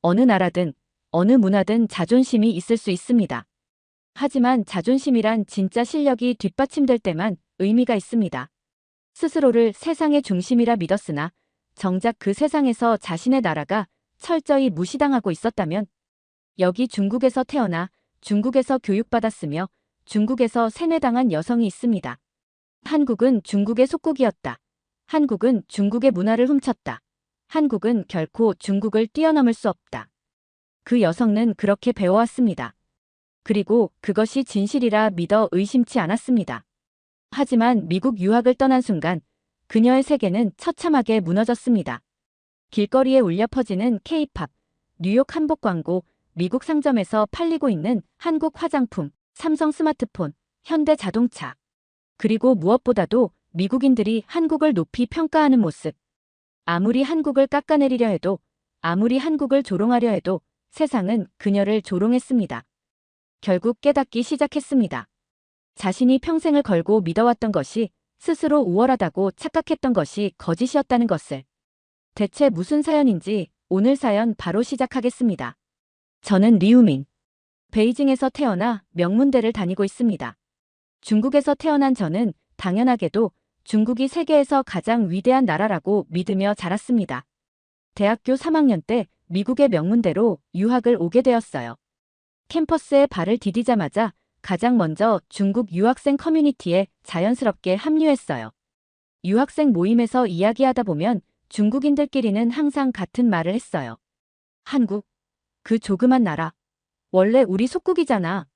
어느 나라든 어느 문화든 자존심이 있을 수 있습니다. 하지만 자존심이란 진짜 실력이 뒷받침될 때만 의미가 있습니다. 스스로를 세상의 중심이라 믿었으나 정작 그 세상에서 자신의 나라가 철저히 무시당하고 있었다면, 여기 중국에서 태어나 중국에서 교육받았으며 중국에서 세뇌당한 여성이 있습니다. 한국은 중국의 속국이었다. 한국은 중국의 문화를 훔쳤다. 한국은 결코 중국을 뛰어넘을 수 없다. 그 여성은 그렇게 배워왔습니다. 그리고 그것이 진실이라 믿어 의심치 않았습니다. 하지만 미국 유학을 떠난 순간 그녀의 세계는 처참하게 무너졌습니다. 길거리에 울려 퍼지는 K-팝, 뉴욕 한복 광고, 미국 상점에서 팔리고 있는 한국 화장품, 삼성 스마트폰, 현대 자동차. 그리고 무엇보다도 미국인들이 한국을 높이 평가하는 모습. 아무리 한국을 깎아내리려 해도, 아무리 한국을 조롱하려 해도 세상은 그녀를 조롱했습니다. 결국 깨닫기 시작했습니다. 자신이 평생을 걸고 믿어왔던 것이, 스스로 우월하다고 착각했던 것이 거짓이었다는 것을. 대체 무슨 사연인지 오늘 사연 바로 시작하겠습니다. 저는 리우민. 베이징에서 태어나 명문대를 다니고 있습니다. 중국에서 태어난 저는 당연하게도 중국이 세계에서 가장 위대한 나라라고 믿으며 자랐습니다. 대학교 3학년 때 미국의 명문대로 유학을 오게 되었어요. 캠퍼스에 발을 디디자마자 가장 먼저 중국 유학생 커뮤니티에 자연스럽게 합류했어요. 유학생 모임에서 이야기하다 보면 중국인들끼리는 항상 같은 말을 했어요. 한국, 그 조그만 나라. 원래 우리 속국이잖아.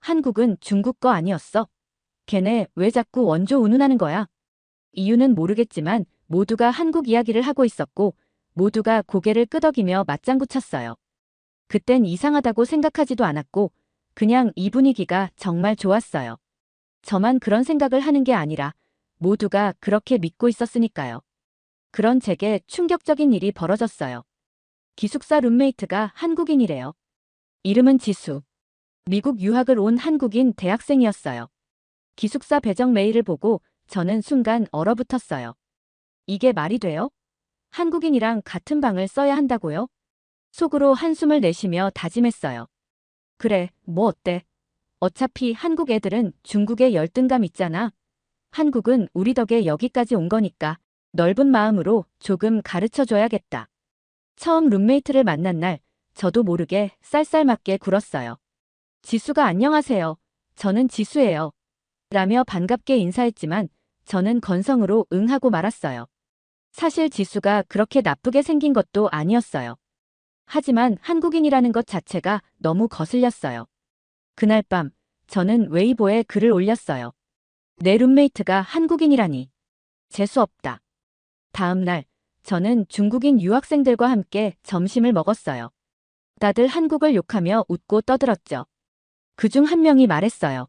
한국은 중국 거 아니었어. 걔네 왜 자꾸 원조 운운하는 거야? 이유는 모르겠지만 모두가 한국 이야기를 하고 있었고 모두가 고개를 끄덕이며 맞장구 쳤어요. 그땐 이상하다고 생각하지도 않았고 그냥 이 분위기가 정말 좋았어요. 저만 그런 생각을 하는 게 아니라 모두가 그렇게 믿고 있었으니까요. 그런 제게 충격적인 일이 벌어졌어요. 기숙사 룸메이트가 한국인이래요. 이름은 지수. 미국 유학을 온 한국인 대학생이었어요. 기숙사 배정 메일을 보고 저는 순간 얼어붙었어요. 이게 말이 돼요? 한국인이랑 같은 방을 써야 한다고요? 속으로 한숨을 내쉬며 다짐했어요. 그래, 뭐 어때? 어차피 한국 애들은 중국에 열등감 있잖아. 한국은 우리 덕에 여기까지 온 거니까 넓은 마음으로 조금 가르쳐줘야겠다. 처음 룸메이트를 만난 날 저도 모르게 쌀쌀맞게 굴었어요. 지수가 안녕하세요. 저는 지수예요. 라며 반갑게 인사했지만 저는 건성으로 응하고 말았어요. 사실 지수가 그렇게 나쁘게 생긴 것도 아니었어요. 하지만 한국인이라는 것 자체가 너무 거슬렸어요. 그날 밤 저는 웨이보에 글을 올렸어요. 내 룸메이트가 한국인이라니. 재수 없다. 다음 날 저는 중국인 유학생들과 함께 점심을 먹었어요. 다들 한국을 욕하며 웃고 떠들었죠. 그중 한 명이 말했어요.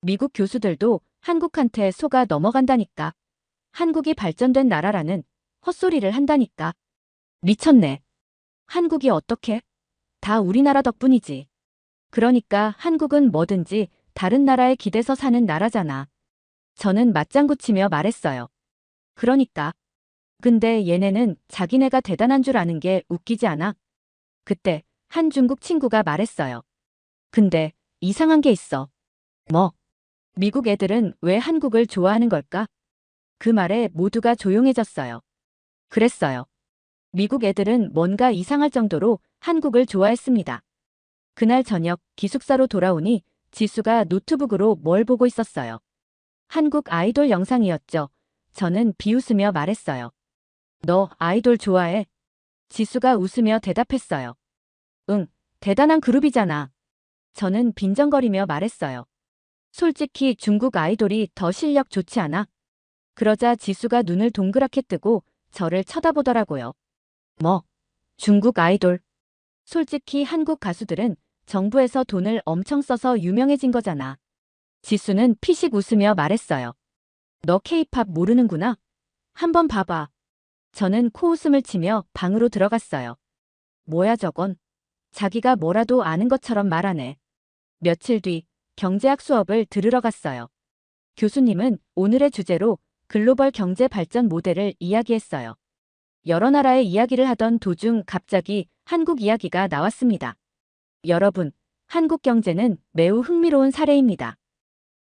미국 교수들도 한국한테 속아 넘어간다니까. 한국이 발전된 나라라는 헛소리를 한다니까. 미쳤네. 한국이 어떻게? 다 우리나라 덕분이지. 그러니까 한국은 뭐든지 다른 나라에 기대서 사는 나라잖아. 저는 맞장구 치며 말했어요. 그러니까. 근데 얘네는 자기네가 대단한 줄 아는 게 웃기지 않아? 그때 한 중국 친구가 말했어요. 근데 이상한 게 있어. 뭐? 미국 애들은 왜 한국을 좋아하는 걸까? 그 말에 모두가 조용해졌어요. 그랬어요. 미국 애들은 뭔가 이상할 정도로 한국을 좋아했습니다. 그날 저녁 기숙사로 돌아오니 지수가 노트북으로 뭘 보고 있었어요. 한국 아이돌 영상이었죠. 저는 비웃으며 말했어요. 너 아이돌 좋아해? 지수가 웃으며 대답했어요. 응, 대단한 그룹이잖아. 저는 빈정거리며 말했어요. 솔직히 중국 아이돌이 더 실력 좋지 않아? 그러자 지수가 눈을 동그랗게 뜨고 저를 쳐다보더라고요. 뭐? 중국 아이돌? 솔직히 한국 가수들은 정부에서 돈을 엄청 써서 유명해진 거잖아. 지수는 피식 웃으며 말했어요. 너 케이팝 모르는구나? 한번 봐봐. 저는 코웃음을 치며 방으로 들어갔어요. 뭐야 저건? 자기가 뭐라도 아는 것처럼 말하네. 며칠 뒤 경제학 수업을 들으러 갔어요. 교수님은 오늘의 주제로 글로벌 경제 발전 모델을 이야기했어요. 여러 나라의 이야기를 하던 도중 갑자기 한국 이야기가 나왔습니다. 여러분, 한국 경제는 매우 흥미로운 사례입니다.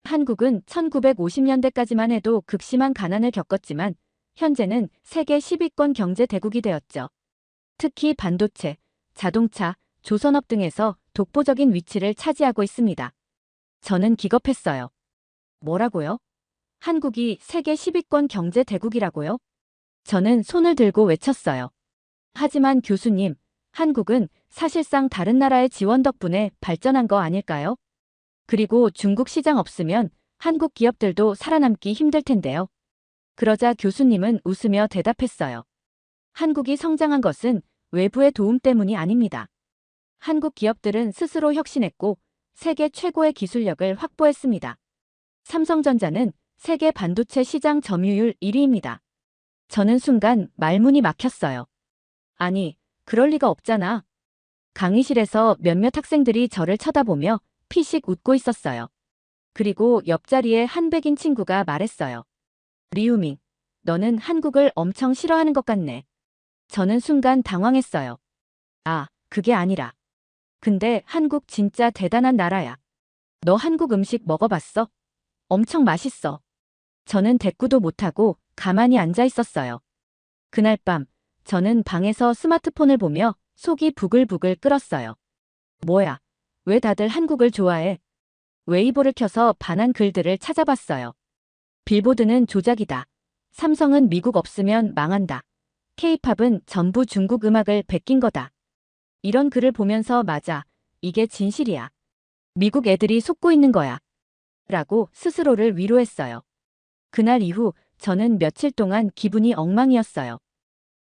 한국은 1950년대까지만 해도 극심한 가난을 겪었지만 현재는 세계 10위권 경제 대국이 되었죠. 특히 반도체, 자동차, 조선업 등에서 독보적인 위치를 차지하고 있습니다. 저는 기겁했어요. 뭐라고요? 한국이 세계 10위권 경제 대국이라고요? 저는 손을 들고 외쳤어요. 하지만 교수님, 한국은 사실상 다른 나라의 지원 덕분에 발전한 거 아닐까요? 그리고 중국 시장 없으면 한국 기업들도 살아남기 힘들 텐데요. 그러자 교수님은 웃으며 대답했어요. 한국이 성장한 것은 외부의 도움 때문이 아닙니다. 한국 기업들은 스스로 혁신했고 세계 최고의 기술력을 확보했습니다. 삼성전자는 세계 반도체 시장 점유율 1위입니다. 저는 순간 말문이 막혔어요. 아니, 그럴 리가 없잖아. 강의실에서 몇몇 학생들이 저를 쳐다보며 피식 웃고 있었어요. 그리고 옆자리에 한 백인 친구가 말했어요. 리우밍, 너는 한국을 엄청 싫어하는 것 같네. 저는 순간 당황했어요. 아, 그게 아니라. 근데 한국 진짜 대단한 나라야. 너 한국 음식 먹어봤어? 엄청 맛있어. 저는 대꾸도 못하고 가만히 앉아 있었어요. 그날 밤, 저는 방에서 스마트폰을 보며 속이 부글부글 끓었어요. 뭐야, 왜 다들 한국을 좋아해? 웨이보를 켜서 반한 글들을 찾아봤어요. 빌보드는 조작이다. 삼성은 미국 없으면 망한다. K-팝은 전부 중국 음악을 베낀 거다. 이런 글을 보면서 맞아, 이게 진실이야. 미국 애들이 속고 있는 거야. 라고 스스로를 위로했어요. 그날 이후 저는 며칠 동안 기분이 엉망이었어요.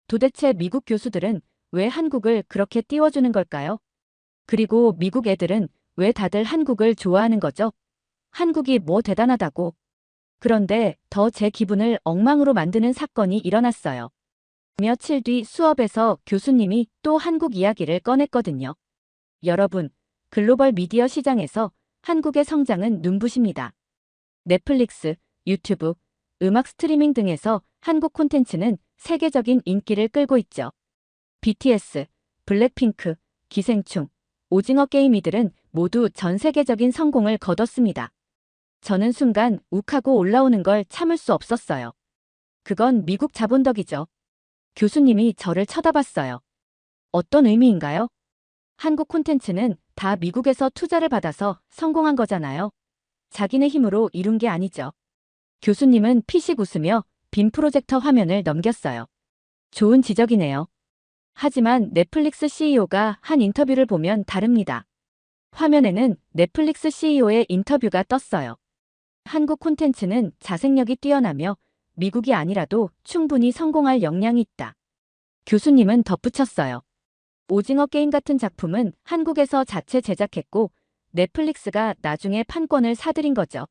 도대체 미국 교수들은 왜 한국을 그렇게 띄워주는 걸까요? 그리고 미국 애들은 왜 다들 한국을 좋아하는 거죠? 한국이 뭐 대단하다고. 그런데 더 제 기분을 엉망으로 만드는 사건이 일어났어요. 며칠 뒤 수업에서 교수님이 또 한국 이야기를 꺼냈거든요. 여러분, 글로벌 미디어 시장에서 한국의 성장은 눈부십니다. 넷플릭스, 유튜브, 음악 스트리밍 등에서 한국 콘텐츠는 세계적인 인기를 끌고 있죠. BTS, 블랙핑크, 기생충, 오징어 게임 이들은 모두 전 세계적인 성공을 거뒀습니다. 저는 순간 욱하고 올라오는 걸 참을 수 없었어요. 그건 미국 자본 덕이죠. 교수님이 저를 쳐다봤어요. 어떤 의미인가요? 한국 콘텐츠는 다 미국에서 투자를 받아서 성공한 거잖아요. 자기네 힘으로 이룬 게 아니죠. 교수님은 피식 웃으며 빔 프로젝터 화면을 넘겼어요. 좋은 지적이네요. 하지만 넷플릭스 CEO가 한 인터뷰를 보면 다릅니다. 화면에는 넷플릭스 CEO의 인터뷰가 떴어요. 한국 콘텐츠는 자생력이 뛰어나며 미국이 아니라도 충분히 성공할 역량이 있다. 교수님은 덧붙였어요. 오징어 게임 같은 작품은 한국에서 자체 제작했고 넷플릭스가 나중에 판권을 사들인 거죠.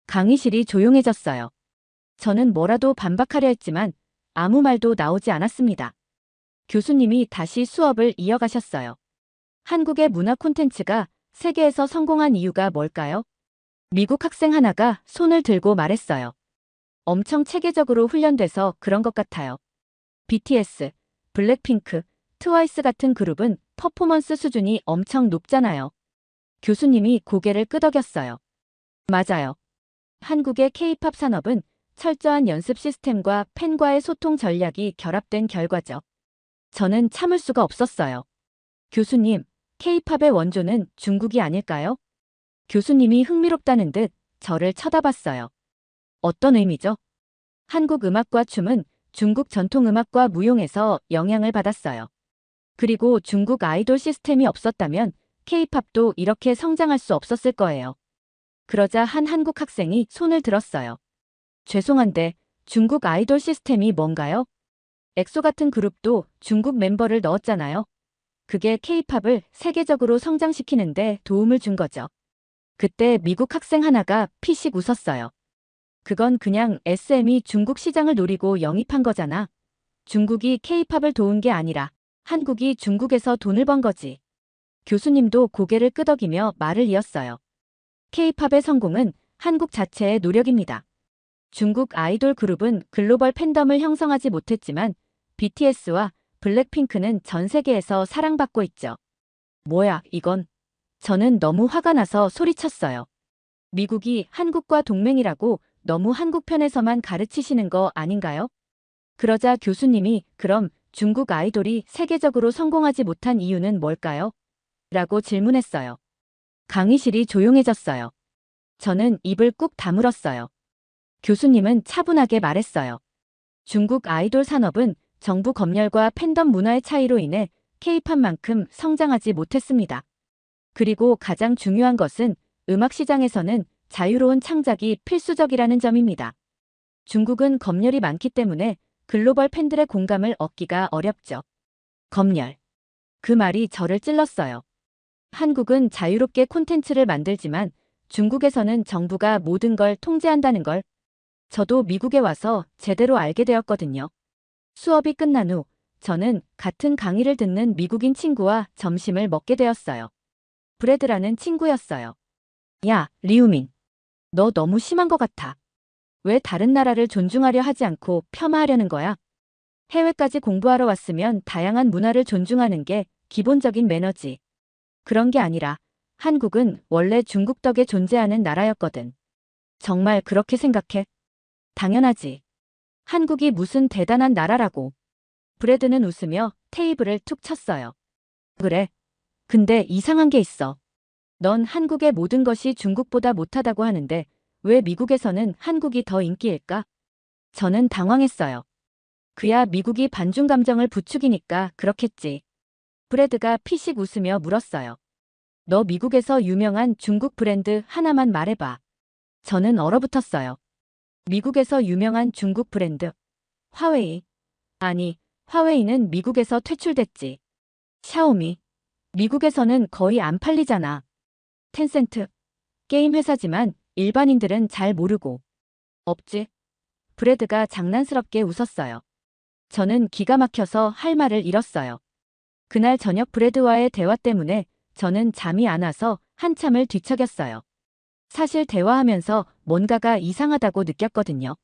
강의실이 조용해졌어요. 저는 뭐라도 반박하려 했지만 아무 말도 나오지 않았습니다. 교수님이 다시 수업을 이어가셨어요. 한국의 문화 콘텐츠가 세계에서 성공한 이유가 뭘까요? 미국 학생 하나가 손을 들고 말했어요. 엄청 체계적으로 훈련돼서 그런 것 같아요. BTS, 블랙핑크, 트와이스 같은 그룹은 퍼포먼스 수준이 엄청 높잖아요. 교수님이 고개를 끄덕였어요. 맞아요. 한국의 K-팝 산업은 철저한 연습 시스템과 팬과의 소통 전략이 결합된 결과죠. 저는 참을 수가 없었어요. 교수님, K-팝의 원조는 중국이 아닐까요? 교수님이 흥미롭다는 듯 저를 쳐다봤어요. 어떤 의미죠? 한국 음악과 춤은 중국 전통 음악과 무용에서 영향을 받았어요. 그리고 중국 아이돌 시스템이 없었다면 K-팝도 이렇게 성장할 수 없었을 거예요. 그러자 한 한국 학생이 손을 들었어요. 죄송한데 중국 아이돌 시스템이 뭔가요? 엑소 같은 그룹도 중국 멤버를 넣었잖아요. 그게 K-팝을 세계적으로 성장시키는데 도움을 준 거죠. 그때 미국 학생 하나가 피식 웃었어요. 그건 그냥 SM이 중국 시장을 노리고 영입한 거잖아. 중국이 K-팝을 도운 게 아니라 한국이 중국에서 돈을 번 거지. 교수님도 고개를 끄덕이며 말을 이었어요. K-팝의 성공은 한국 자체의 노력입니다. 중국 아이돌 그룹은 글로벌 팬덤을 형성하지 못했지만 BTS와 블랙핑크는 전 세계에서 사랑받고 있죠. 뭐야, 이건? 저는 너무 화가 나서 소리쳤어요. 미국이 한국과 동맹이라고 너무 한국 편에서만 가르치시는 거 아닌가요? 그러자 교수님이 그럼 중국 아이돌이 세계적으로 성공하지 못한 이유는 뭘까요? 라고 질문했어요. 강의실이 조용해졌어요. 저는 입을 꾹 다물었어요. 교수님은 차분하게 말했어요. 중국 아이돌 산업은 정부 검열과 팬덤 문화의 차이로 인해 K-팝만큼 성장하지 못했습니다. 그리고 가장 중요한 것은 음악 시장에서는 자유로운 창작이 필수적이라는 점입니다. 중국은 검열이 많기 때문에 글로벌 팬들의 공감을 얻기가 어렵죠. 검열. 그 말이 저를 찔렀어요. 한국은 자유롭게 콘텐츠를 만들지만 중국에서는 정부가 모든 걸 통제한다는 걸 저도 미국에 와서 제대로 알게 되었거든요. 수업이 끝난 후 저는 같은 강의를 듣는 미국인 친구와 점심을 먹게 되었어요. 브래드라는 친구였어요. 야, 리우민. 너 너무 심한 것 같아. 왜 다른 나라를 존중하려 하지 않고 폄하하려는 거야? 해외까지 공부하러 왔으면 다양한 문화를 존중하는 게 기본적인 매너지. 그런 게 아니라 한국은 원래 중국 덕에 존재하는 나라였거든. 정말 그렇게 생각해? 당연하지. 한국이 무슨 대단한 나라라고. 브래드는 웃으며 테이블을 툭 쳤어요. 그래. 근데 이상한 게 있어. 넌 한국의 모든 것이 중국보다 못하다고 하는데 왜 미국에서는 한국이 더 인기일까? 저는 당황했어요. 그야 미국이 반중 감정을 부추기니까 그렇겠지. 브래드가 피식 웃으며 물었어요. 너 미국에서 유명한 중국 브랜드 하나만 말해봐. 저는 얼어붙었어요. 미국에서 유명한 중국 브랜드. 화웨이. 아니, 화웨이는 미국에서 퇴출됐지. 샤오미. 미국에서는 거의 안 팔리잖아. 텐센트. 게임 회사지만 일반인들은 잘 모르고. 없지. 브래드가 장난스럽게 웃었어요. 저는 기가 막혀서 할 말을 잃었어요. 그날 저녁 브래드와의 대화 때문에 저는 잠이 안 와서 한참을 뒤척였어요. 사실 대화하면서 뭔가가 이상하다고 느꼈거든요.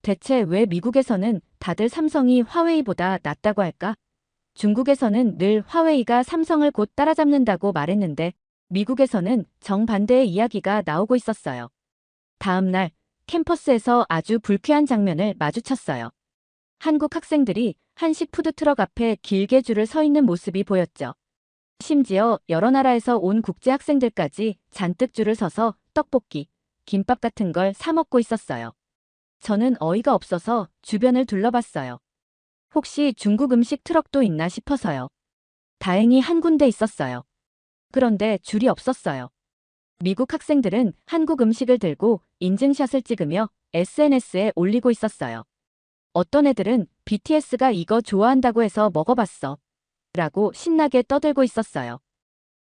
대체 왜 미국에서는 다들 삼성이 화웨이보다 낫다고 할까? 중국에서는 늘 화웨이가 삼성을 곧 따라잡는다고 말했는데 미국에서는 정반대의 이야기가 나오고 있었어요. 다음 날 캠퍼스에서 아주 불쾌한 장면을 마주쳤어요. 한국 학생들이 한식 푸드트럭 앞에 길게 줄을 서 있는 모습이 보였죠. 심지어 여러 나라에서 온 국제 학생들까지 잔뜩 줄을 서서 떡볶이, 김밥 같은 걸 사 먹고 있었어요. 저는 어이가 없어서 주변을 둘러봤어요. 혹시 중국 음식 트럭도 있나 싶어서요. 다행히 한 군데 있었어요. 그런데 줄이 없었어요. 미국 학생들은 한국 음식을 들고 인증샷을 찍으며 SNS에 올리고 있었어요. 어떤 애들은 BTS가 이거 좋아한다고 해서 먹어봤어. 라고 신나게 떠들고 있었어요.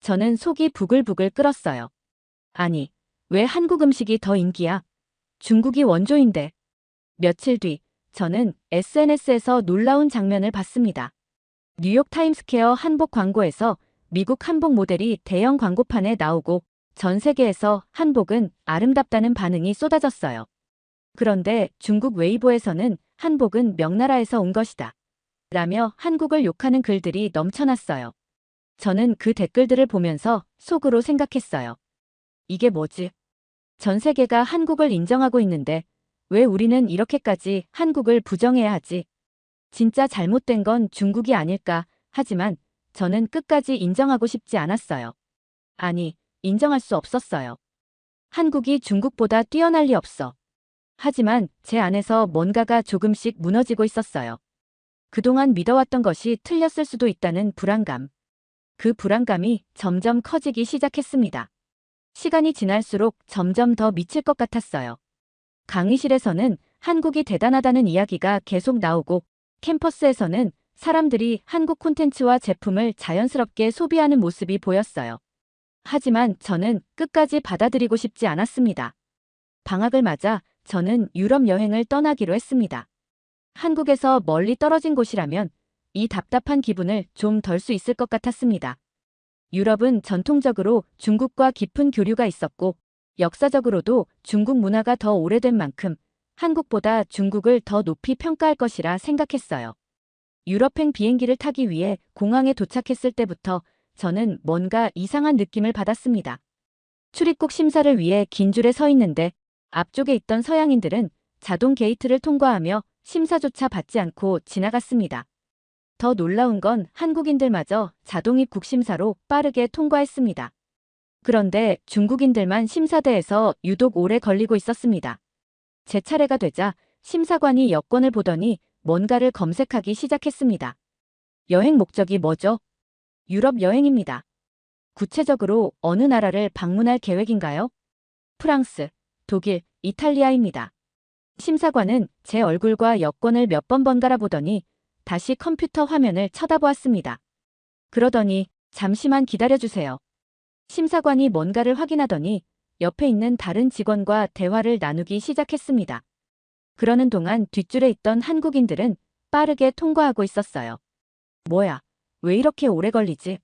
저는 속이 부글부글 끓었어요. 아니, 왜 한국 음식이 더 인기야? 중국이 원조인데. 며칠 뒤, 저는 SNS에서 놀라운 장면을 봤습니다. 뉴욕 타임스퀘어 한복 광고에서 미국 한복 모델이 대형 광고판에 나오고 전 세계에서 한복은 아름답다는 반응이 쏟아졌어요. 그런데 중국 웨이보에서는 한복은 명나라에서 온 것이다. 라며 한국을 욕하는 글들이 넘쳐났어요. 저는 그 댓글들을 보면서 속으로 생각했어요. 이게 뭐지? 전 세계가 한국을 인정하고 있는데 왜 우리는 이렇게까지 한국을 부정해야 하지? 진짜 잘못된 건 중국이 아닐까 하지만 저는 끝까지 인정하고 싶지 않았어요. 아니, 인정할 수 없었어요. 한국이 중국보다 뛰어날 리 없어. 하지만 제 안에서 뭔가가 조금씩 무너지고 있었어요. 그동안 믿어왔던 것이 틀렸을 수도 있다는 불안감. 그 불안감이 점점 커지기 시작했습니다. 시간이 지날수록 점점 더 미칠 것 같았어요. 강의실에서는 한국이 대단하다는 이야기가 계속 나오고 캠퍼스에서는 사람들이 한국 콘텐츠와 제품을 자연스럽게 소비하는 모습이 보였어요. 하지만 저는 끝까지 받아들이고 싶지 않았습니다. 방학을 맞아 저는 유럽 여행을 떠나기로 했습니다. 한국에서 멀리 떨어진 곳이라면 이 답답한 기분을 좀 덜 수 있을 것 같았습니다. 유럽은 전통적으로 중국과 깊은 교류가 있었고 역사적으로도 중국 문화가 더 오래된 만큼 한국보다 중국을 더 높이 평가할 것이라 생각했어요. 유럽행 비행기를 타기 위해 공항에 도착했을 때부터 저는 뭔가 이상한 느낌을 받았습니다. 출입국 심사를 위해 긴 줄에 서 있는데 앞쪽에 있던 서양인들은 자동 게이트를 통과하며 심사조차 받지 않고 지나갔습니다. 더 놀라운 건 한국인들마저 자동 입국 심사로 빠르게 통과했습니다. 그런데 중국인들만 심사대에서 유독 오래 걸리고 있었습니다. 제 차례가 되자 심사관이 여권을 보더니 뭔가를 검색하기 시작했습니다. 여행 목적이 뭐죠? 유럽 여행입니다. 구체적으로 어느 나라를 방문할 계획인가요? 프랑스, 독일, 이탈리아입니다. 심사관은 제 얼굴과 여권을 몇 번 번갈아 보더니 다시 컴퓨터 화면을 쳐다보았습니다. 그러더니 잠시만 기다려주세요. 심사관이 뭔가를 확인하더니 옆에 있는 다른 직원과 대화를 나누기 시작했습니다. 그러는 동안 뒷줄에 있던 한국인들은 빠르게 통과하고 있었어요. 뭐야, 왜 이렇게 오래 걸리지?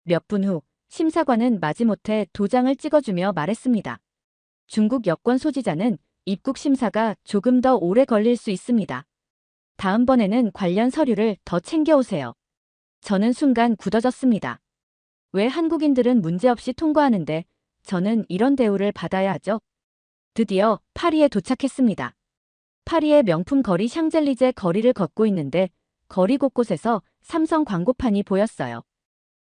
몇 분 후 심사관은 마지못해 도장을 찍어주며 말했습니다. 중국 여권 소지자는 입국 심사가 조금 더 오래 걸릴 수 있습니다. 다음번에는 관련 서류를 더 챙겨오세요. 저는 순간 굳어졌습니다. 왜 한국인들은 문제없이 통과하는데 저는 이런 대우를 받아야 하죠? 드디어 파리에 도착했습니다. 파리의 명품 거리 샹젤리제 거리를 걷고 있는데 거리 곳곳에서 삼성 광고판이 보였어요.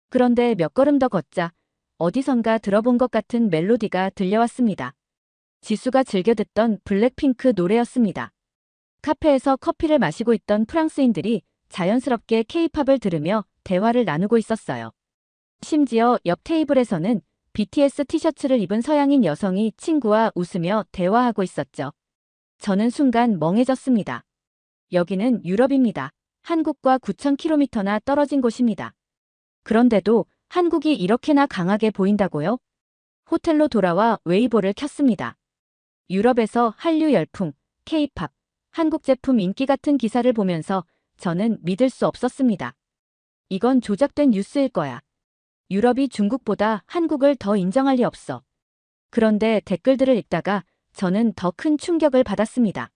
그런데 몇 걸음 더 걷자 어디선가 들어본 것 같은 멜로디가 들려왔습니다. 지수가 즐겨 듣던 블랙핑크 노래였습니다. 카페에서 커피를 마시고 있던 프랑스인들이 자연스럽게 케이팝을 들으며 대화를 나누고 있었어요. 심지어 옆 테이블에서는 BTS 티셔츠를 입은 서양인 여성이 친구와 웃으며 대화하고 있었죠. 저는 순간 멍해졌습니다. 여기는 유럽입니다. 한국과 9,000km나 떨어진 곳입니다. 그런데도 한국이 이렇게나 강하게 보인다고요? 호텔로 돌아와 웨이보를 켰습니다. 유럽에서 한류 열풍, K-팝, 한국 제품 인기 같은 기사를 보면서 저는 믿을 수 없었습니다. 이건 조작된 뉴스일 거야. 유럽이 중국보다 한국을 더 인정할 리 없어. 그런데 댓글들을 읽다가 저는 더 큰 충격을 받았습니다.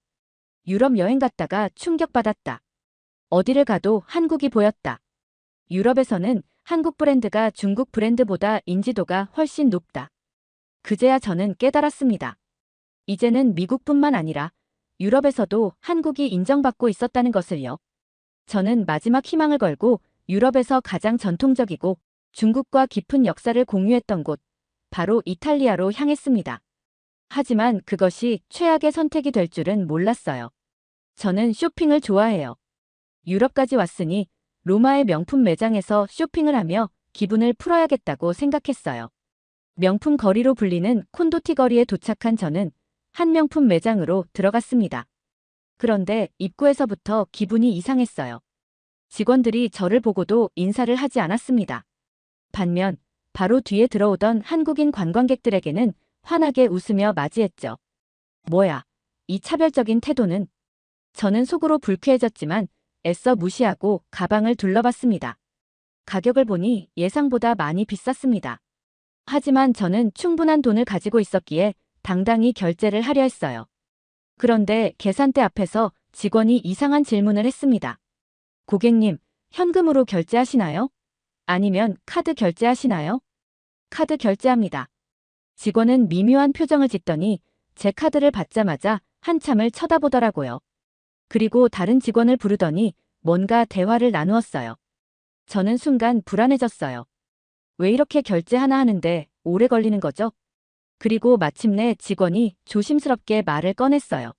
유럽 여행 갔다가 충격받았다. 어디를 가도 한국이 보였다. 유럽에서는 한국 브랜드가 중국 브랜드보다 인지도가 훨씬 높다. 그제야 저는 깨달았습니다. 이제는 미국뿐만 아니라 유럽에서도 한국이 인정받고 있었다는 것을요. 저는 마지막 희망을 걸고 유럽에서 가장 전통적이고 중국과 깊은 역사를 공유했던 곳, 바로 이탈리아로 향했습니다. 하지만 그것이 최악의 선택이 될 줄은 몰랐어요. 저는 쇼핑을 좋아해요. 유럽까지 왔으니 로마의 명품 매장에서 쇼핑을 하며 기분을 풀어야겠다고 생각했어요. 명품 거리로 불리는 콘도티 거리에 도착한 저는 한 명품 매장으로 들어갔습니다. 그런데 입구에서부터 기분이 이상했어요. 직원들이 저를 보고도 인사를 하지 않았습니다. 반면 바로 뒤에 들어오던 한국인 관광객들에게는 환하게 웃으며 맞이했죠. 뭐야, 이 차별적인 태도는? 저는 속으로 불쾌해졌지만 애써 무시하고 가방을 둘러봤습니다. 가격을 보니 예상보다 많이 비쌌습니다. 하지만 저는 충분한 돈을 가지고 있었기에 당당히 결제를 하려 했어요. 그런데 계산대 앞에서 직원이 이상한 질문을 했습니다. 고객님, 현금으로 결제하시나요? 아니면 카드 결제하시나요? 카드 결제합니다. 직원은 미묘한 표정을 짓더니 제 카드를 받자마자 한참을 쳐다보더라고요. 그리고 다른 직원을 부르더니 뭔가 대화를 나누었어요. 저는 순간 불안해졌어요. 왜 이렇게 결제 하나 하는데 오래 걸리는 거죠? 그리고 마침내 직원이 조심스럽게 말을 꺼냈어요.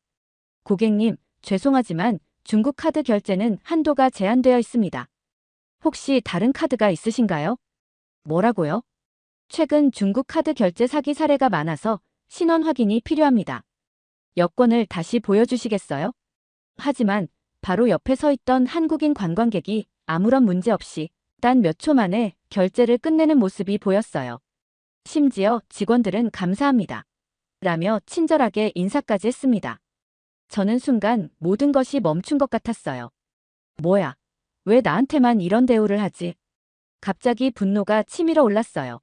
고객님, 죄송하지만 중국 카드 결제는 한도가 제한되어 있습니다. 혹시 다른 카드가 있으신가요? 뭐라고요? 최근 중국 카드 결제 사기 사례가 많아서 신원 확인이 필요합니다. 여권을 다시 보여주시겠어요? 하지만 바로 옆에 서 있던 한국인 관광객이 아무런 문제 없이 단 몇 초 만에 결제를 끝내는 모습이 보였어요. 심지어 직원들은 감사합니다. 라며 친절하게 인사까지 했습니다. 저는 순간 모든 것이 멈춘 것 같았어요. 뭐야, 왜 나한테만 이런 대우를 하지? 갑자기 분노가 치밀어 올랐어요.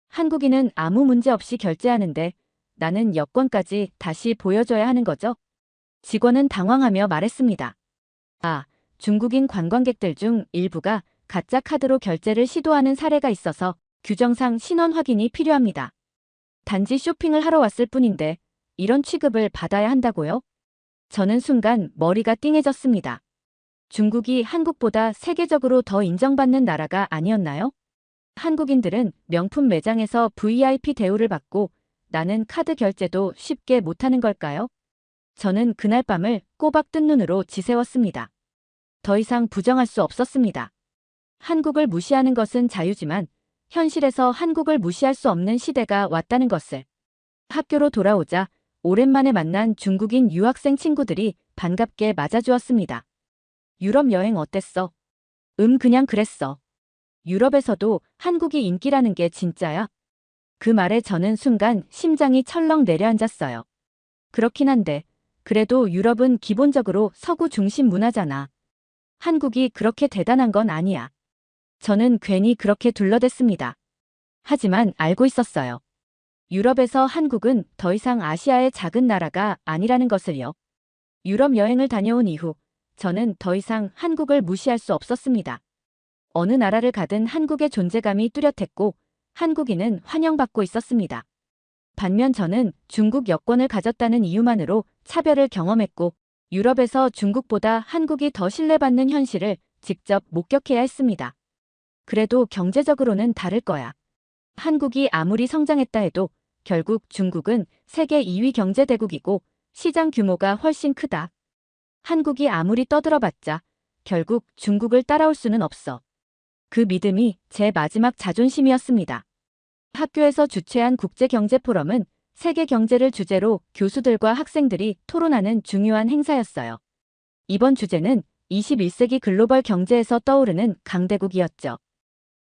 한국인은 아무 문제 없이 결제하는데 나는 여권까지 다시 보여줘야 하는 거죠? 직원은 당황하며 말했습니다. 아, 중국인 관광객들 중 일부가 가짜 카드로 결제를 시도하는 사례가 있어서 규정상 신원 확인이 필요합니다. 단지 쇼핑을 하러 왔을 뿐인데 이런 취급을 받아야 한다고요? 저는 순간 머리가 띵해졌습니다. 중국이 한국보다 세계적으로 더 인정받는 나라가 아니었나요? 한국인들은 명품 매장에서 VIP 대우를 받고 나는 카드 결제도 쉽게 못하는 걸까요? 저는 그날 밤을 꼬박 뜬 눈으로 지새웠습니다. 더 이상 부정할 수 없었습니다. 한국을 무시하는 것은 자유지만 현실에서 한국을 무시할 수 없는 시대가 왔다는 것을. 학교로 돌아오자 오랜만에 만난 중국인 유학생 친구들이 반갑게 맞아주었습니다. 유럽 여행 어땠어? 그냥 그랬어. 유럽에서도 한국이 인기라는 게 진짜야? 그 말에 저는 순간 심장이 철렁 내려앉았어요. 그렇긴 한데 그래도 유럽은 기본적으로 서구 중심 문화잖아. 한국이 그렇게 대단한 건 아니야. 저는 괜히 그렇게 둘러댔습니다. 하지만 알고 있었어요. 유럽에서 한국은 더 이상 아시아의 작은 나라가 아니라는 것을요. 유럽 여행을 다녀온 이후 저는 더 이상 한국을 무시할 수 없었습니다. 어느 나라를 가든 한국의 존재감이 뚜렷했고 한국인은 환영받고 있었습니다. 반면 저는 중국 여권을 가졌다는 이유만으로 차별을 경험했고 유럽에서 중국보다 한국이 더 신뢰받는 현실을 직접 목격해야 했습니다. 그래도 경제적으로는 다를 거야. 한국이 아무리 성장했다 해도 결국 중국은 세계 2위 경제대국이고 시장 규모가 훨씬 크다. 한국이 아무리 떠들어봤자 결국 중국을 따라올 수는 없어. 그 믿음이 제 마지막 자존심이었습니다. 학교에서 주최한 국제경제포럼은 세계 경제를 주제로 교수들과 학생들이 토론하는 중요한 행사였어요. 이번 주제는 21세기 글로벌 경제에서 떠오르는 강대국이었죠.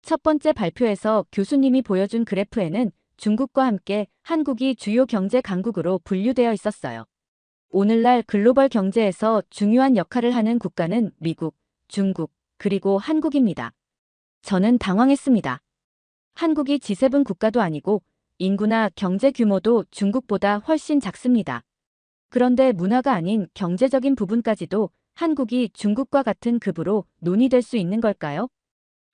첫 번째 발표에서 교수님이 보여준 그래프에는 중국과 함께 한국이 주요 경제 강국으로 분류되어 있었어요. 오늘날 글로벌 경제에서 중요한 역할을 하는 국가는 미국, 중국, 그리고 한국입니다. 저는 당황했습니다. 한국이 G7 국가도 아니고 인구나 경제 규모도 중국보다 훨씬 작습니다. 그런데 문화가 아닌 경제적인 부분까지도 한국이 중국과 같은 급으로 논의될 수 있는 걸까요?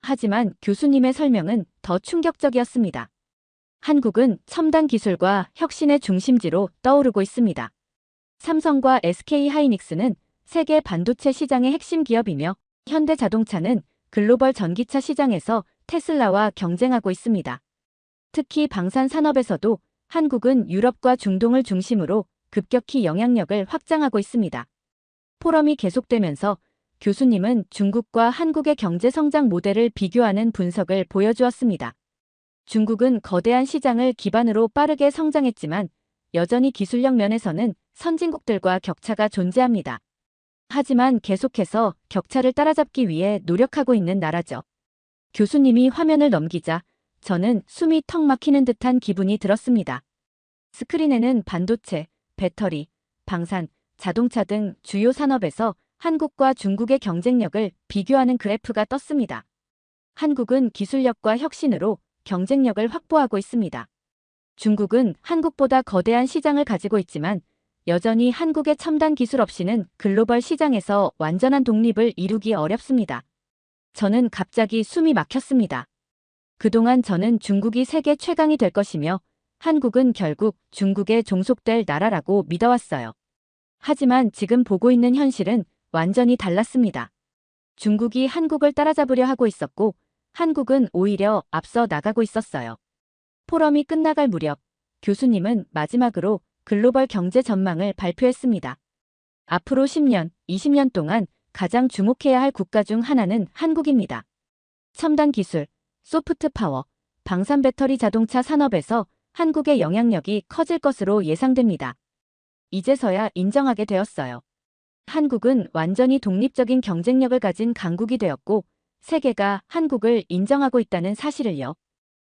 하지만 교수님의 설명은 더 충격적이었습니다. 한국은 첨단 기술과 혁신의 중심지로 떠오르고 있습니다. 삼성과 SK하이닉스는 세계 반도체 시장의 핵심 기업이며 현대자동차는 글로벌 전기차 시장에서 테슬라와 경쟁하고 있습니다. 특히 방산 산업에서도 한국은 유럽과 중동을 중심으로 급격히 영향력을 확장하고 있습니다. 포럼이 계속되면서 교수님은 중국과 한국의 경제 성장 모델을 비교하는 분석을 보여주었습니다. 중국은 거대한 시장을 기반으로 빠르게 성장했지만 여전히 기술력 면에서는 선진국들과 격차가 존재합니다. 하지만 계속해서 격차를 따라잡기 위해 노력하고 있는 나라죠. 교수님이 화면을 넘기자 저는 숨이 턱 막히는 듯한 기분이 들었습니다. 스크린에는 반도체, 배터리, 방산, 자동차 등 주요 산업에서 한국과 중국의 경쟁력을 비교하는 그래프가 떴습니다. 한국은 기술력과 혁신으로 경쟁력을 확보하고 있습니다. 중국은 한국보다 거대한 시장을 가지고 있지만 여전히 한국의 첨단 기술 없이는 글로벌 시장에서 완전한 독립을 이루기 어렵습니다. 저는 갑자기 숨이 막혔습니다. 그동안 저는 중국이 세계 최강이 될 것이며 한국은 결국 중국에 종속될 나라라고 믿어왔어요. 하지만 지금 보고 있는 현실은 완전히 달랐습니다. 중국이 한국을 따라잡으려 하고 있었고 한국은 오히려 앞서 나가고 있었어요. 포럼이 끝나갈 무렵 교수님은 마지막으로 글로벌 경제 전망을 발표했습니다. 앞으로 10년, 20년 동안 가장 주목해야 할 국가 중 하나는 한국입니다. 첨단 기술, 소프트 파워, 방산 배터리 자동차 산업에서 한국의 영향력이 커질 것으로 예상됩니다. 이제서야 인정하게 되었어요. 한국은 완전히 독립적인 경쟁력을 가진 강국이 되었고 세계가 한국을 인정하고 있다는 사실을요.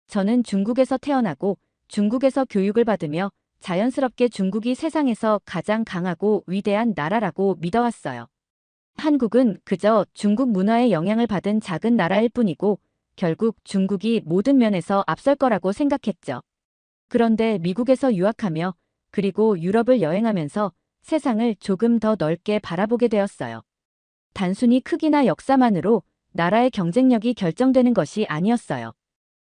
저는 중국에서 태어나고 중국에서 교육을 받으며 자연스럽게 중국이 세상에서 가장 강하고 위대한 나라라고 믿어왔어요. 한국은 그저 중국 문화의 영향을 받은 작은 나라일 뿐이고 결국 중국이 모든 면에서 앞설 거라고 생각했죠. 그런데 미국에서 유학하며 그리고 유럽을 여행하면서 세상을 조금 더 넓게 바라보게 되었어요. 단순히 크기나 역사만으로 나라의 경쟁력이 결정되는 것이 아니었어요.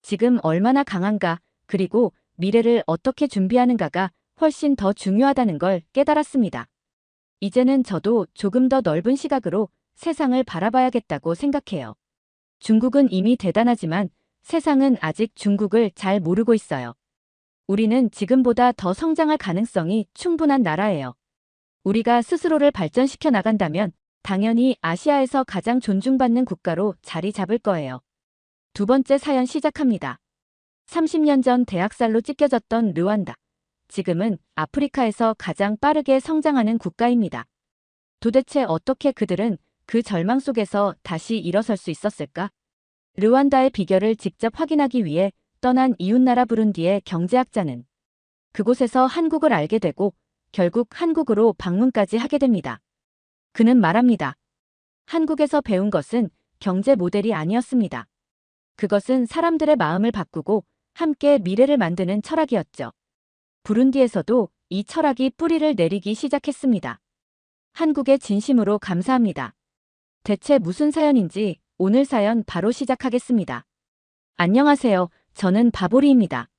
지금 얼마나 강한가, 그리고 미래를 어떻게 준비하는가가 훨씬 더 중요하다는 걸 깨달았습니다. 이제는 저도 조금 더 넓은 시각으로 세상을 바라봐야겠다고 생각해요. 중국은 이미 대단하지만 세상은 아직 중국을 잘 모르고 있어요. 우리는 지금보다 더 성장할 가능성이 충분한 나라예요. 우리가 스스로를 발전시켜 나간다면 당연히 아시아에서 가장 존중받는 국가로 자리 잡을 거예요. 두 번째 사연 시작합니다. 30년 전 대학살로 찢겨졌던 르완다. 지금은 아프리카에서 가장 빠르게 성장하는 국가입니다. 도대체 어떻게 그들은 그 절망 속에서 다시 일어설 수 있었을까? 르완다의 비결을 직접 확인하기 위해 떠난 이웃나라 부룬디의 경제학자는 그곳에서 한국을 알게 되고 결국 한국으로 방문까지 하게 됩니다. 그는 말합니다. 한국에서 배운 것은 경제 모델이 아니었습니다. 그것은 사람들의 마음을 바꾸고 함께 미래를 만드는 철학이었죠. 부룬디에서도 이 철학이 뿌리를 내리기 시작했습니다. 한국에 진심으로 감사합니다. 대체 무슨 사연인지 오늘 사연 바로 시작하겠습니다. 안녕하세요. 저는 바보리입니다.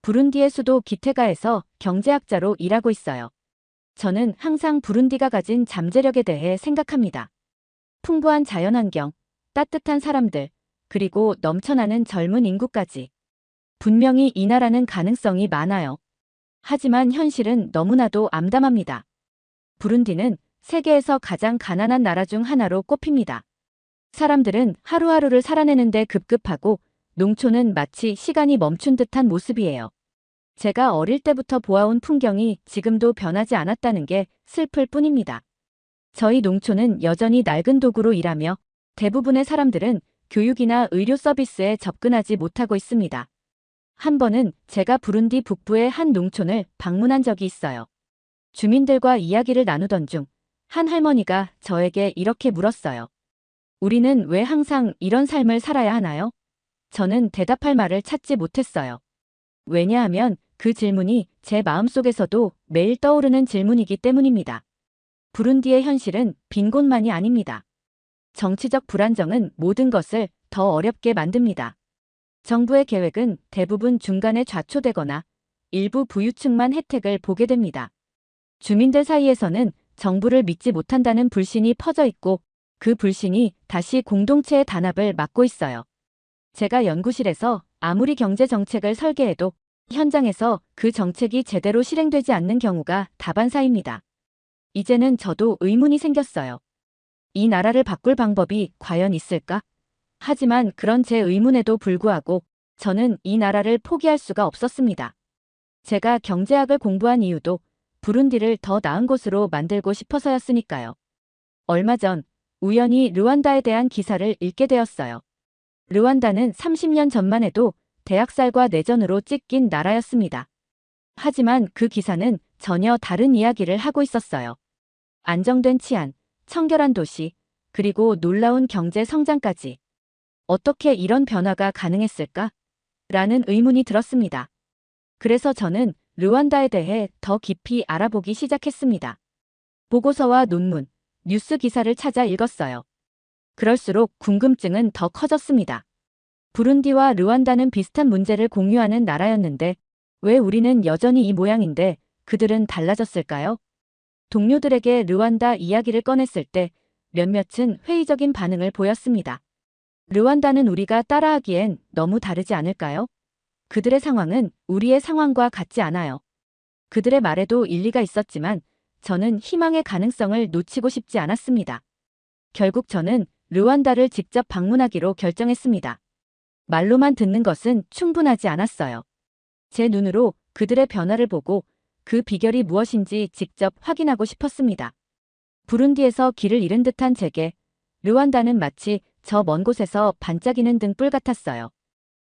부룬디의 수도 기테가에서 경제학자로 일하고 있어요. 저는 항상 부룬디가 가진 잠재력에 대해 생각합니다. 풍부한 자연환경, 따뜻한 사람들, 그리고 넘쳐나는 젊은 인구까지. 분명히 이 나라는 가능성이 많아요. 하지만 현실은 너무나도 암담합니다. 부룬디는 세계에서 가장 가난한 나라 중 하나로 꼽힙니다. 사람들은 하루하루를 살아내는데 급급하고 농촌은 마치 시간이 멈춘 듯한 모습이에요. 제가 어릴 때부터 보아온 풍경이 지금도 변하지 않았다는 게 슬플 뿐입니다. 저희 농촌은 여전히 낡은 도구로 일하며 대부분의 사람들은 교육이나 의료 서비스에 접근하지 못하고 있습니다. 한 번은 제가 부룬디 북부의 한 농촌을 방문한 적이 있어요. 주민들과 이야기를 나누던 중 한 할머니가 저에게 이렇게 물었어요. 우리는 왜 항상 이런 삶을 살아야 하나요? 저는 대답할 말을 찾지 못했어요. 왜냐하면 그 질문이 제 마음속에서도 매일 떠오르는 질문이기 때문입니다. 부룬디의 현실은 빈 곳만이 아닙니다. 정치적 불안정은 모든 것을 더 어렵게 만듭니다. 정부의 계획은 대부분 중간에 좌초되거나 일부 부유층만 혜택을 보게 됩니다. 주민들 사이에서는 정부를 믿지 못한다는 불신이 퍼져 있고 그 불신이 다시 공동체의 단합을 막고 있어요. 제가 연구실에서 아무리 경제 정책을 설계해도 현장에서 그 정책이 제대로 실행되지 않는 경우가 다반사입니다. 이제는 저도 의문이 생겼어요. 이 나라를 바꿀 방법이 과연 있을까? 하지만 그런 제 의문에도 불구하고 저는 이 나라를 포기할 수가 없었습니다. 제가 경제학을 공부한 이유도 부룬디를 더 나은 곳으로 만들고 싶어서였으니까요. 얼마 전 우연히 르완다에 대한 기사를 읽게 되었어요. 르완다는 30년 전만 해도 대학살과 내전으로 찢긴 나라였습니다. 하지만 그 기사는 전혀 다른 이야기를 하고 있었어요. 안정된 치안, 청결한 도시, 그리고 놀라운 경제 성장까지. 어떻게 이런 변화가 가능했을까? 라는 의문이 들었습니다. 그래서 저는 르완다에 대해 더 깊이 알아보기 시작했습니다. 보고서와 논문, 뉴스 기사를 찾아 읽었어요. 그럴수록 궁금증은 더 커졌습니다. 부룬디와 르완다는 비슷한 문제를 공유하는 나라였는데 왜 우리는 여전히 이 모양인데 그들은 달라졌을까요? 동료들에게 르완다 이야기를 꺼냈을 때 몇몇은 회의적인 반응을 보였습니다. 르완다는 우리가 따라하기엔 너무 다르지 않을까요? 그들의 상황은 우리의 상황과 같지 않아요. 그들의 말에도 일리가 있었지만 저는 희망의 가능성을 놓치고 싶지 않았습니다. 결국 저는 르완다를 직접 방문하기로 결정했습니다. 말로만 듣는 것은 충분하지 않았어요. 제 눈으로 그들의 변화를 보고 그 비결이 무엇인지 직접 확인하고 싶었습니다. 부룬디에서 길을 잃은 듯한 제게 르완다는 마치 저 먼 곳에서 반짝이는 등불 같았어요.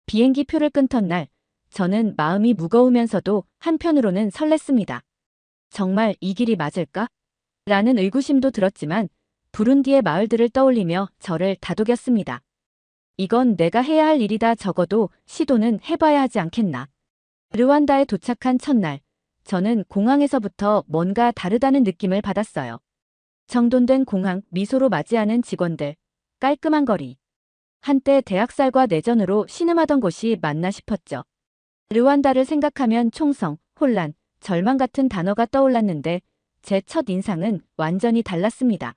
비행기 표를 끊던 날, 저는 마음이 무거우면서도 한편으로는 설렜습니다. 정말 이 길이 맞을까? 라는 의구심도 들었지만 부룬디의 마을들을 떠올리며 저를 다독였습니다. 이건 내가 해야 할 일이다. 적어도 시도는 해봐야 하지 않겠나. 르완다에 도착한 첫날, 저는 공항에서부터 뭔가 다르다는 느낌을 받았어요. 정돈된 공항, 미소로 맞이하는 직원들, 깔끔한 거리. 한때 대학살과 내전으로 신음하던 곳이 맞나 싶었죠. 르완다를 생각하면 총성, 혼란, 절망 같은 단어가 떠올랐는데 제 첫 인상은 완전히 달랐습니다.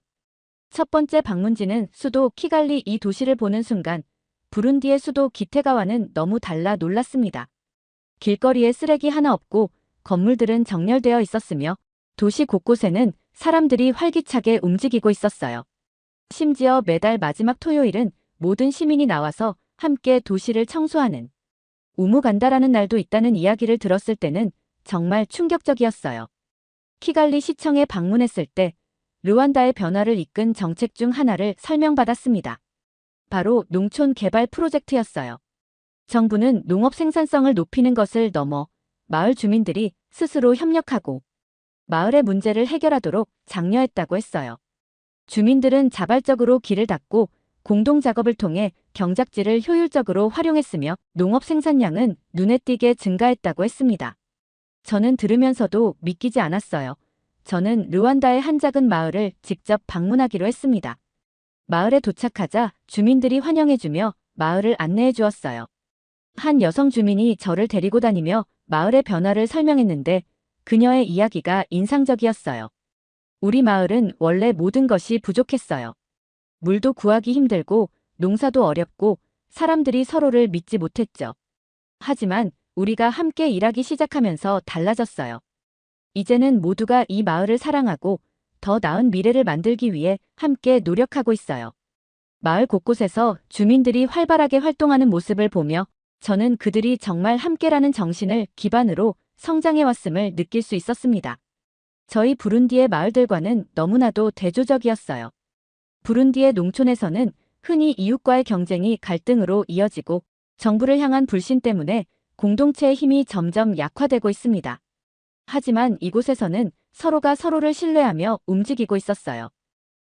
첫 번째 방문지는 수도 키갈리. 이 도시를 보는 순간 부룬디의 수도 기테가와는 너무 달라 놀랐습니다. 길거리에 쓰레기 하나 없고 건물들은 정렬되어 있었으며 도시 곳곳에는 사람들이 활기차게 움직이고 있었어요. 심지어 매달 마지막 토요일은 모든 시민이 나와서 함께 도시를 청소하는 우무간다라는 날도 있다는 이야기를 들었을 때는 정말 충격적이었어요. 키갈리 시청에 방문했을 때 르완다의 변화를 이끈 정책 중 하나를 설명받았습니다. 바로 농촌 개발 프로젝트였어요. 정부는 농업 생산성을 높이는 것을 넘어 마을 주민들이 스스로 협력하고 마을의 문제를 해결하도록 장려했다고 했어요. 주민들은 자발적으로 길을 닦고 공동 작업을 통해 경작지를 효율적으로 활용했으며 농업 생산량은 눈에 띄게 증가했다고 했습니다. 저는 들으면서도 믿기지 않았어요. 저는 르완다의 한 작은 마을을 직접 방문하기로 했습니다. 마을에 도착하자 주민들이 환영해주며 마을을 안내해 주었어요. 한 여성 주민이 저를 데리고 다니며 마을의 변화를 설명했는데 그녀의 이야기가 인상적이었어요. 우리 마을은 원래 모든 것이 부족했어요. 물도 구하기 힘들고 농사도 어렵고 사람들이 서로를 믿지 못했죠. 하지만 우리가 함께 일하기 시작하면서 달라졌어요. 이제는 모두가 이 마을을 사랑하고 더 나은 미래를 만들기 위해 함께 노력하고 있어요. 마을 곳곳에서 주민들이 활발하게 활동하는 모습을 보며 저는 그들이 정말 함께라는 정신을 기반으로 성장해왔음을 느낄 수 있었습니다. 저희 부룬디의 마을들과는 너무나도 대조적이었어요. 부룬디의 농촌에서는 흔히 이웃과의 경쟁이 갈등으로 이어지고 정부를 향한 불신 때문에 공동체의 힘이 점점 약화되고 있습니다. 하지만 이곳에서는 서로가 서로를 신뢰하며 움직이고 있었어요.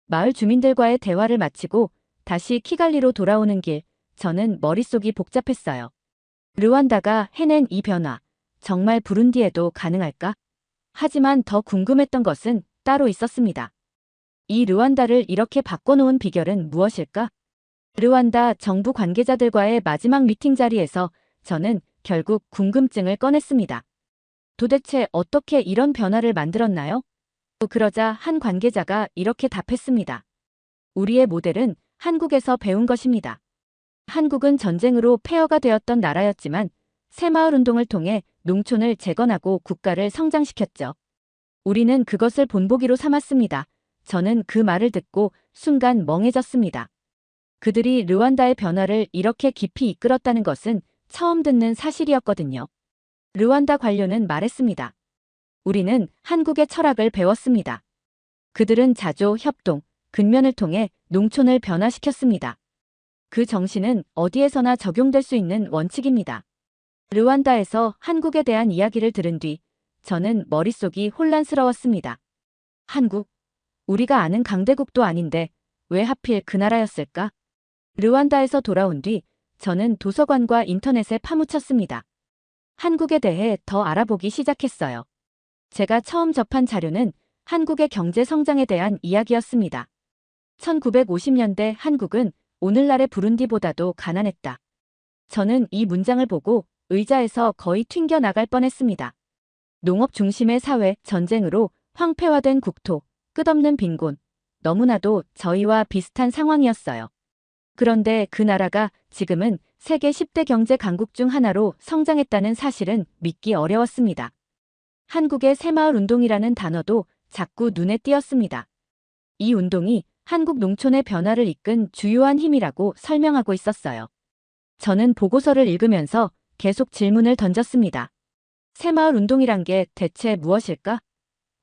마을 주민들과의 대화를 마치고 다시 키갈리로 돌아오는 길, 저는 머릿속이 복잡했어요. 르완다가 해낸 이 변화, 정말 부룬디에도 가능할까? 하지만 더 궁금했던 것은 따로 있었습니다. 이 르완다를 이렇게 바꿔놓은 비결은 무엇일까? 르완다 정부 관계자들과의 마지막 미팅 자리에서 저는 결국 궁금증을 꺼냈습니다. 도대체 어떻게 이런 변화를 만들었나요? 그러자 한 관계자가 이렇게 답했습니다. 우리의 모델은 한국에서 배운 것입니다. 한국은 전쟁으로 폐허가 되었던 나라였지만 새마을 운동을 통해 농촌을 재건하고 국가를 성장시켰죠. 우리는 그것을 본보기로 삼았습니다. 저는 그 말을 듣고 순간 멍해졌습니다. 그들이 르완다의 변화를 이렇게 깊이 이끌었다는 것은 처음 듣는 사실이었거든요. 르완다 관료는 말했습니다. 우리는 한국의 철학을 배웠습니다. 그들은 자조, 협동, 근면을 통해 농촌을 변화시켰습니다. 그 정신은 어디에서나 적용될 수 있는 원칙입니다. 르완다에서 한국에 대한 이야기를 들은 뒤 저는 머릿속이 혼란스러웠습니다. 한국, 우리가 아는 강대국도 아닌데 왜 하필 그 나라였을까? 르완다에서 돌아온 뒤 저는 도서관과 인터넷에 파묻혔습니다. 한국에 대해 더 알아보기 시작했어요. 제가 처음 접한 자료는 한국의 경제 성장에 대한 이야기였습니다. 1950년대 한국은 오늘날의 부룬디보다도 가난했다. 저는 이 문장을 보고 의자에서 거의 튕겨 나갈 뻔했습니다. 농업 중심의 사회, 전쟁으로 황폐화된 국토, 끝없는 빈곤, 너무나도 저희와 비슷한 상황이었어요. 그런데 그 나라가 지금은 세계 10대 경제 강국 중 하나로 성장했다는 사실은 믿기 어려웠습니다. 한국의 새마을 운동이라는 단어도 자꾸 눈에 띄었습니다. 이 운동이 한국 농촌의 변화를 이끈 주요한 힘이라고 설명하고 있었어요. 저는 보고서를 읽으면서 계속 질문을 던졌습니다. 새마을 운동이란 게 대체 무엇일까?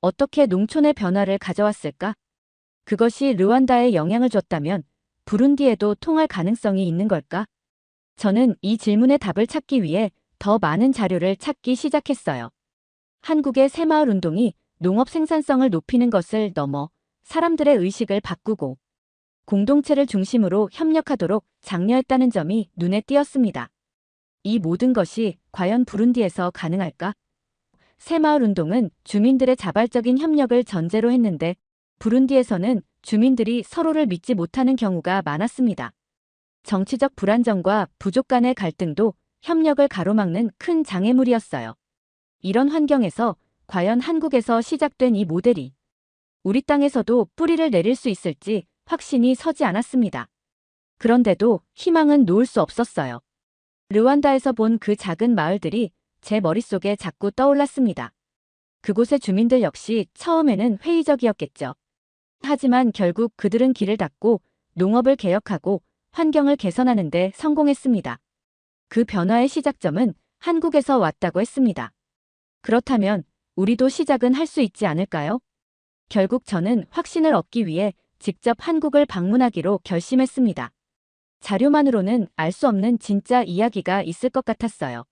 어떻게 농촌의 변화를 가져왔을까? 그것이 르완다에 영향을 줬다면 부룬디에도 통할 가능성이 있는 걸까? 저는 이 질문의 답을 찾기 위해 더 많은 자료를 찾기 시작했어요. 한국의 새마을 운동이 농업 생산성을 높이는 것을 넘어 사람들의 의식을 바꾸고 공동체를 중심으로 협력하도록 장려했다는 점이 눈에 띄었습니다. 이 모든 것이 과연 부룬디에서 가능할까? 새마을 운동은 주민들의 자발적인 협력을 전제로 했는데 부룬디에서는 주민들이 서로를 믿지 못하는 경우가 많았습니다. 정치적 불안정과 부족 간의 갈등도 협력을 가로막는 큰 장애물이었어요. 이런 환경에서 과연 한국에서 시작된 이 모델이 우리 땅에서도 뿌리를 내릴 수 있을지 확신이 서지 않았습니다. 그런데도 희망은 놓을 수 없었어요. 르완다에서 본 그 작은 마을들이 제 머릿속에 자꾸 떠올랐습니다. 그곳의 주민들 역시 처음에는 회의적이었겠죠. 하지만 결국 그들은 길을 닫고 농업을 개혁하고 환경을 개선하는 데 성공했습니다. 그 변화의 시작점은 한국에서 왔다고 했습니다. 그렇다면 우리도 시작은 할 수 있지 않을까요? 결국 저는 확신을 얻기 위해 직접 한국을 방문하기로 결심했습니다. 자료만으로는 알 수 없는 진짜 이야기가 있을 것 같았어요.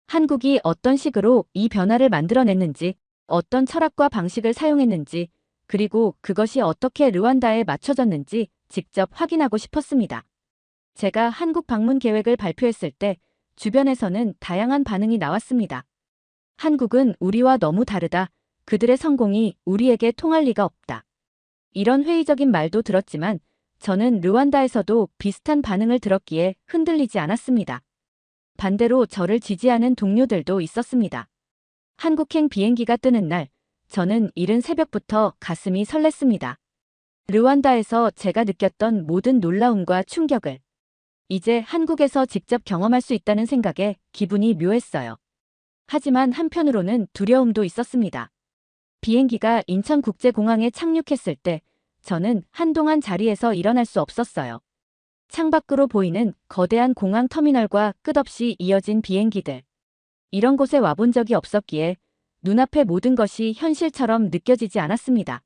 한국이 어떤 식으로 이 변화를 만들어냈는지, 어떤 철학과 방식을 사용했는지, 그리고 그것이 어떻게 르완다에 맞춰졌는지 직접 확인하고 싶었습니다. 제가 한국 방문 계획을 발표했을 때 주변에서는 다양한 반응이 나왔습니다. 한국은 우리와 너무 다르다. 그들의 성공이 우리에게 통할 리가 없다. 이런 회의적인 말도 들었지만 저는 르완다에서도 비슷한 반응을 들었기에 흔들리지 않았습니다. 반대로 저를 지지하는 동료들도 있었습니다. 한국행 비행기가 뜨는 날, 저는 이른 새벽부터 가슴이 설렜습니다. 르완다에서 제가 느꼈던 모든 놀라움과 충격을 이제 한국에서 직접 경험할 수 있다는 생각에 기분이 묘했어요. 하지만 한편으로는 두려움도 있었습니다. 비행기가 인천국제공항에 착륙했을 때 저는 한동안 자리에서 일어날 수 없었어요. 창밖으로 보이는 거대한 공항 터미널과 끝없이 이어진 비행기들. 이런 곳에 와본 적이 없었기에 눈앞의 모든 것이 현실처럼 느껴지지 않았습니다.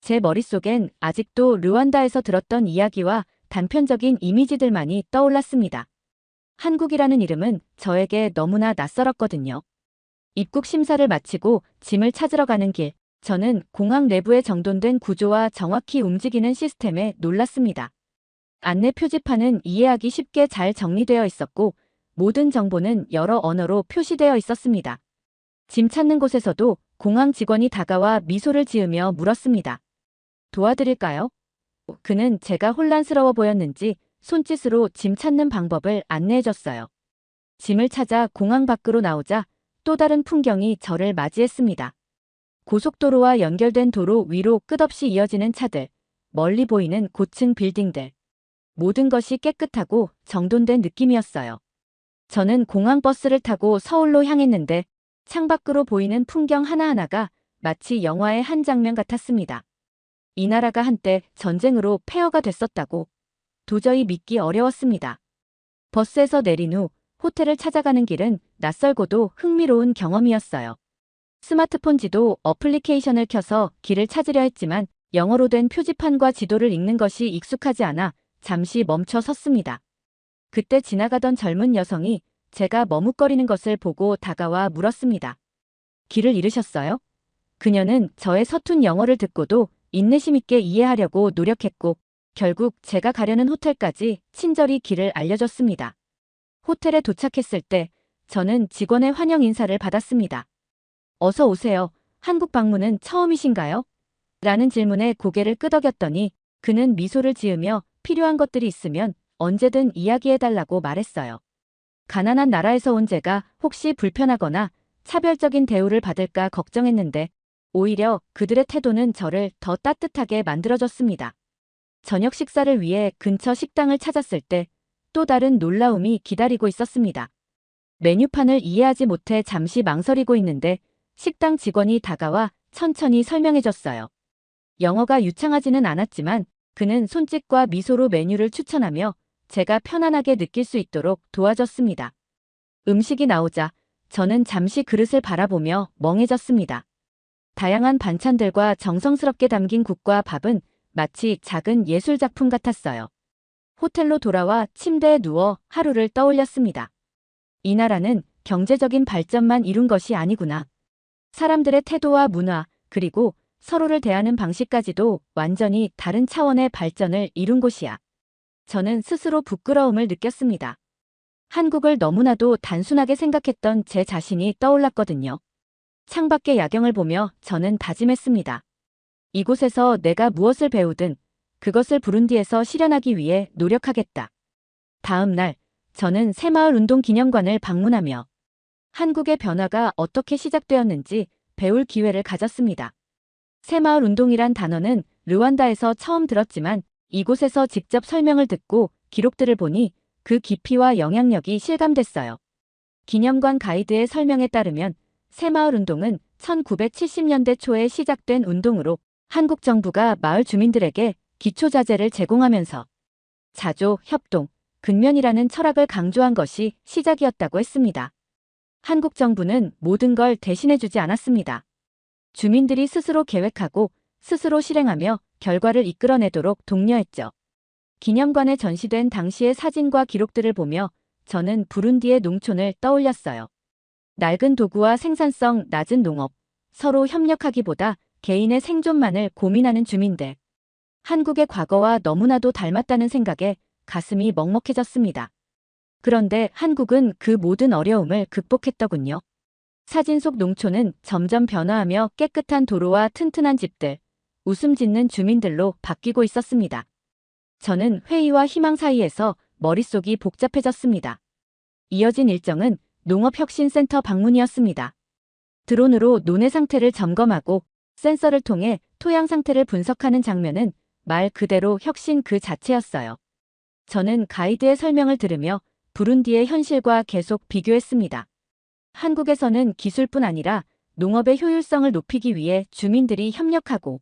제 머릿속엔 아직도 르완다에서 들었던 이야기와 단편적인 이미지들만이 떠올랐습니다. 한국이라는 이름은 저에게 너무나 낯설었거든요. 입국 심사를 마치고 짐을 찾으러 가는 길, 저는 공항 내부의 정돈된 구조와 정확히 움직이는 시스템에 놀랐습니다. 안내 표지판은 이해하기 쉽게 잘 정리되어 있었고 모든 정보는 여러 언어로 표시되어 있었습니다. 짐 찾는 곳에서도 공항 직원이 다가와 미소를 지으며 물었습니다. 도와드릴까요? 그는 제가 혼란스러워 보였는지 손짓으로 짐 찾는 방법을 안내해줬어요. 짐을 찾아 공항 밖으로 나오자 또 다른 풍경이 저를 맞이했습니다. 고속도로와 연결된 도로 위로 끝없이 이어지는 차들, 멀리 보이는 고층 빌딩들. 모든 것이 깨끗하고 정돈된 느낌이었어요. 저는 공항버스를 타고 서울로 향했는데 창밖으로 보이는 풍경 하나하나가 마치 영화의 한 장면 같았습니다. 이 나라가 한때 전쟁으로 폐허가 됐었다고 도저히 믿기 어려웠습니다. 버스에서 내린 후 호텔을 찾아가는 길은 낯설고도 흥미로운 경험이었어요. 스마트폰 지도 어플리케이션을 켜서 길을 찾으려 했지만 영어로 된 표지판과 지도를 읽는 것이 익숙하지 않아 잠시 멈춰 섰습니다. 그때 지나가던 젊은 여성이 제가 머뭇거리는 것을 보고 다가와 물었습니다. 길을 잃으셨어요? 그녀는 저의 서툰 영어를 듣고도 인내심 있게 이해하려고 노력했고 결국 제가 가려는 호텔까지 친절히 길을 알려줬습니다. 호텔에 도착했을 때 저는 직원의 환영 인사를 받았습니다. 어서 오세요. 한국 방문은 처음이신가요? 라는 질문에 고개를 끄덕였더니 그는 미소를 지으며 필요한 것들이 있으면 언제든 이야기해달라고 말했어요. 가난한 나라에서 온 제가 혹시 불편하거나 차별적인 대우를 받을까 걱정했는데 오히려 그들의 태도는 저를 더 따뜻하게 만들어줬습니다. 저녁 식사를 위해 근처 식당을 찾았을 때 또 다른 놀라움이 기다리고 있었습니다. 메뉴판을 이해하지 못해 잠시 망설이고 있는데 식당 직원이 다가와 천천히 설명해줬어요. 영어가 유창하지는 않았지만 그는 손짓과 미소로 메뉴를 추천하며 제가 편안하게 느낄 수 있도록 도와줬습니다. 음식이 나오자 저는 잠시 그릇을 바라보며 멍해졌습니다. 다양한 반찬들과 정성스럽게 담긴 국과 밥은 마치 작은 예술작품 같았어요. 호텔로 돌아와 침대에 누워 하루를 떠올렸습니다. 이 나라는 경제적인 발전만 이룬 것이 아니구나. 사람들의 태도와 문화, 그리고 서로를 대하는 방식까지도 완전히 다른 차원의 발전을 이룬 곳이야. 저는 스스로 부끄러움을 느꼈습니다. 한국을 너무나도 단순하게 생각했던 제 자신이 떠올랐거든요. 창밖의 야경을 보며 저는 다짐했습니다. 이곳에서 내가 무엇을 배우든 그것을 부룬디에서 실현하기 위해 노력하겠다. 다음 날, 저는 새마을운동 기념관을 방문하며 한국의 변화가 어떻게 시작되었는지 배울 기회를 가졌습니다. 새마을운동이란 단어는 르완다에서 처음 들었지만 이곳에서 직접 설명을 듣고 기록들을 보니 그 깊이와 영향력이 실감됐어요. 기념관 가이드의 설명에 따르면 새마을운동은 1970년대 초에 시작된 운동으로 한국 정부가 마을 주민들에게 기초자재를 제공하면서 자조, 협동, 근면이라는 철학을 강조한 것이 시작이었다고 했습니다. 한국 정부는 모든 걸 대신해주지 않았습니다. 주민들이 스스로 계획하고 스스로 실행하며 결과를 이끌어내도록 독려했죠. 기념관에 전시된 당시의 사진과 기록들을 보며 저는 부룬디의 농촌을 떠올렸어요. 낡은 도구와 생산성 낮은 농업, 서로 협력하기보다 개인의 생존만을 고민하는 주민들. 한국의 과거와 너무나도 닮았다는 생각에 가슴이 먹먹해졌습니다. 그런데 한국은 그 모든 어려움을 극복했더군요. 사진 속 농촌은 점점 변화하며 깨끗한 도로와 튼튼한 집들, 웃음 짓는 주민들로 바뀌고 있었습니다. 저는 회의와 희망 사이에서 머릿속이 복잡해졌습니다. 이어진 일정은 농업혁신센터 방문이었습니다. 드론으로 논의 상태를 점검하고 센서를 통해 토양 상태를 분석하는 장면은 말 그대로 혁신 그 자체였어요. 저는 가이드의 설명을 들으며 부룬디의 현실과 계속 비교했습니다. 한국에서는 기술뿐 아니라 농업의 효율성을 높이기 위해 주민들이 협력하고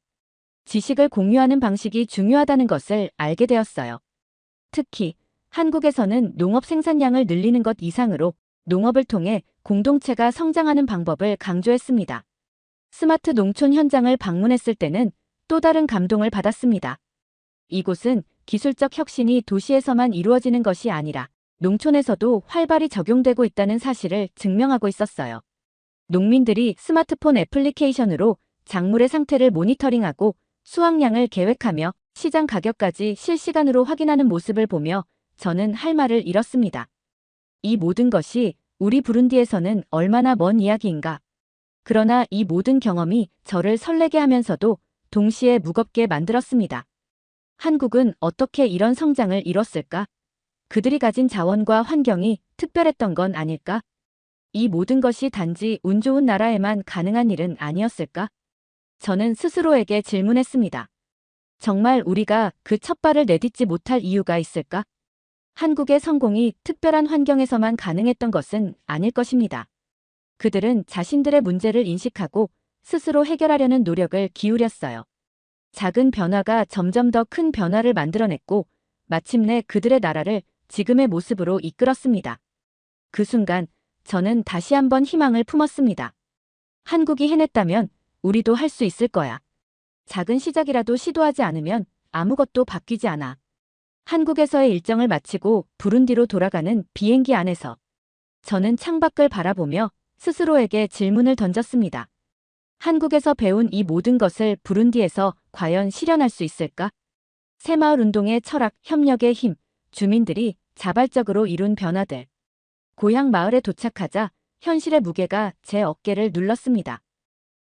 지식을 공유하는 방식이 중요하다는 것을 알게 되었어요. 특히 한국에서는 농업 생산량을 늘리는 것 이상으로 농업을 통해 공동체가 성장하는 방법을 강조했습니다. 스마트 농촌 현장을 방문했을 때는 또 다른 감동을 받았습니다. 이곳은 기술적 혁신이 도시에서만 이루어지는 것이 아니라 농촌에서도 활발히 적용되고 있다는 사실을 증명하고 있었어요. 농민들이 스마트폰 애플리케이션으로 작물의 상태를 모니터링하고 수확량을 계획하며 시장 가격까지 실시간으로 확인하는 모습을 보며 저는 할 말을 잃었습니다. 이 모든 것이 우리 부룬디에서는 얼마나 먼 이야기인가. 그러나 이 모든 경험이 저를 설레게 하면서도 동시에 무겁게 만들었습니다. 한국은 어떻게 이런 성장을 이뤘을까? 그들이 가진 자원과 환경이 특별했던 건 아닐까? 이 모든 것이 단지 운 좋은 나라에만 가능한 일은 아니었을까? 저는 스스로에게 질문했습니다. 정말 우리가 그 첫 발을 내딛지 못할 이유가 있을까? 한국의 성공이 특별한 환경에서만 가능했던 것은 아닐 것입니다. 그들은 자신들의 문제를 인식하고 스스로 해결하려는 노력을 기울였어요. 작은 변화가 점점 더 큰 변화를 만들어냈고 마침내 그들의 나라를 지금의 모습으로 이끌었습니다. 그 순간 저는 다시 한번 희망을 품었습니다. 한국이 해냈다면 우리도 할 수 있을 거야. 작은 시작이라도 시도하지 않으면 아무것도 바뀌지 않아. 한국에서의 일정을 마치고 부룬디로 돌아가는 비행기 안에서 저는 창밖을 바라보며 스스로에게 질문을 던졌습니다. 한국에서 배운 이 모든 것을 부룬디에서 과연 실현할 수 있을까? 새마을운동의 철학, 협력의 힘, 주민들이 자발적으로 이룬 변화들. 고향 마을에 도착하자 현실의 무게가 제 어깨를 눌렀습니다.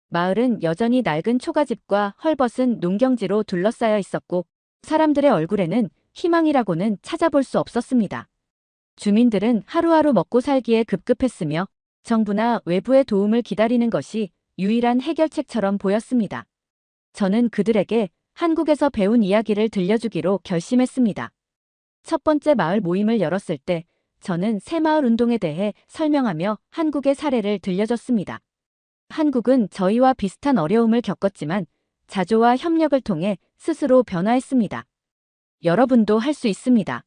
마을은 여전히 낡은 초가집과 헐벗은 농경지로 둘러싸여 있었고 사람들의 얼굴에는 희망이라고는 찾아볼 수 없었습니다. 주민들은 하루하루 먹고 살기에 급급했으며 정부나 외부의 도움을 기다리는 것이 유일한 해결책처럼 보였습니다. 저는 그들에게 한국에서 배운 이야기를 들려주기로 결심했습니다. 첫 번째 마을 모임을 열었을 때 저는 새마을운동에 대해 설명하며 한국의 사례를 들려줬습니다. 한국은 저희와 비슷한 어려움을 겪었지만 자조와 협력을 통해 스스로 변화했습니다. 여러분도 할 수 있습니다.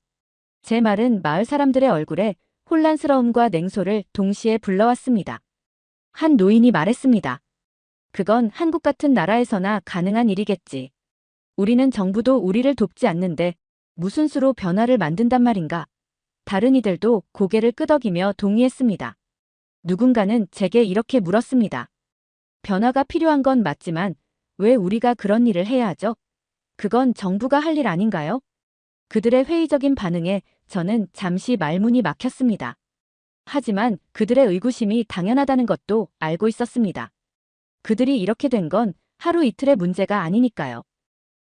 제 말은 마을 사람들의 얼굴에 혼란스러움과 냉소를 동시에 불러왔습니다. 한 노인이 말했습니다. 그건 한국 같은 나라에서나 가능한 일이겠지. 우리는 정부도 우리를 돕지 않는데 무슨 수로 변화를 만든단 말인가. 다른 이들도 고개를 끄덕이며 동의했습니다. 누군가는 제게 이렇게 물었습니다. 변화가 필요한 건 맞지만 왜 우리가 그런 일을 해야 하죠? 그건 정부가 할 일 아닌가요? 그들의 회의적인 반응에 저는 잠시 말문이 막혔습니다. 하지만 그들의 의구심이 당연하다는 것도 알고 있었습니다. 그들이 이렇게 된 건 하루 이틀의 문제가 아니니까요.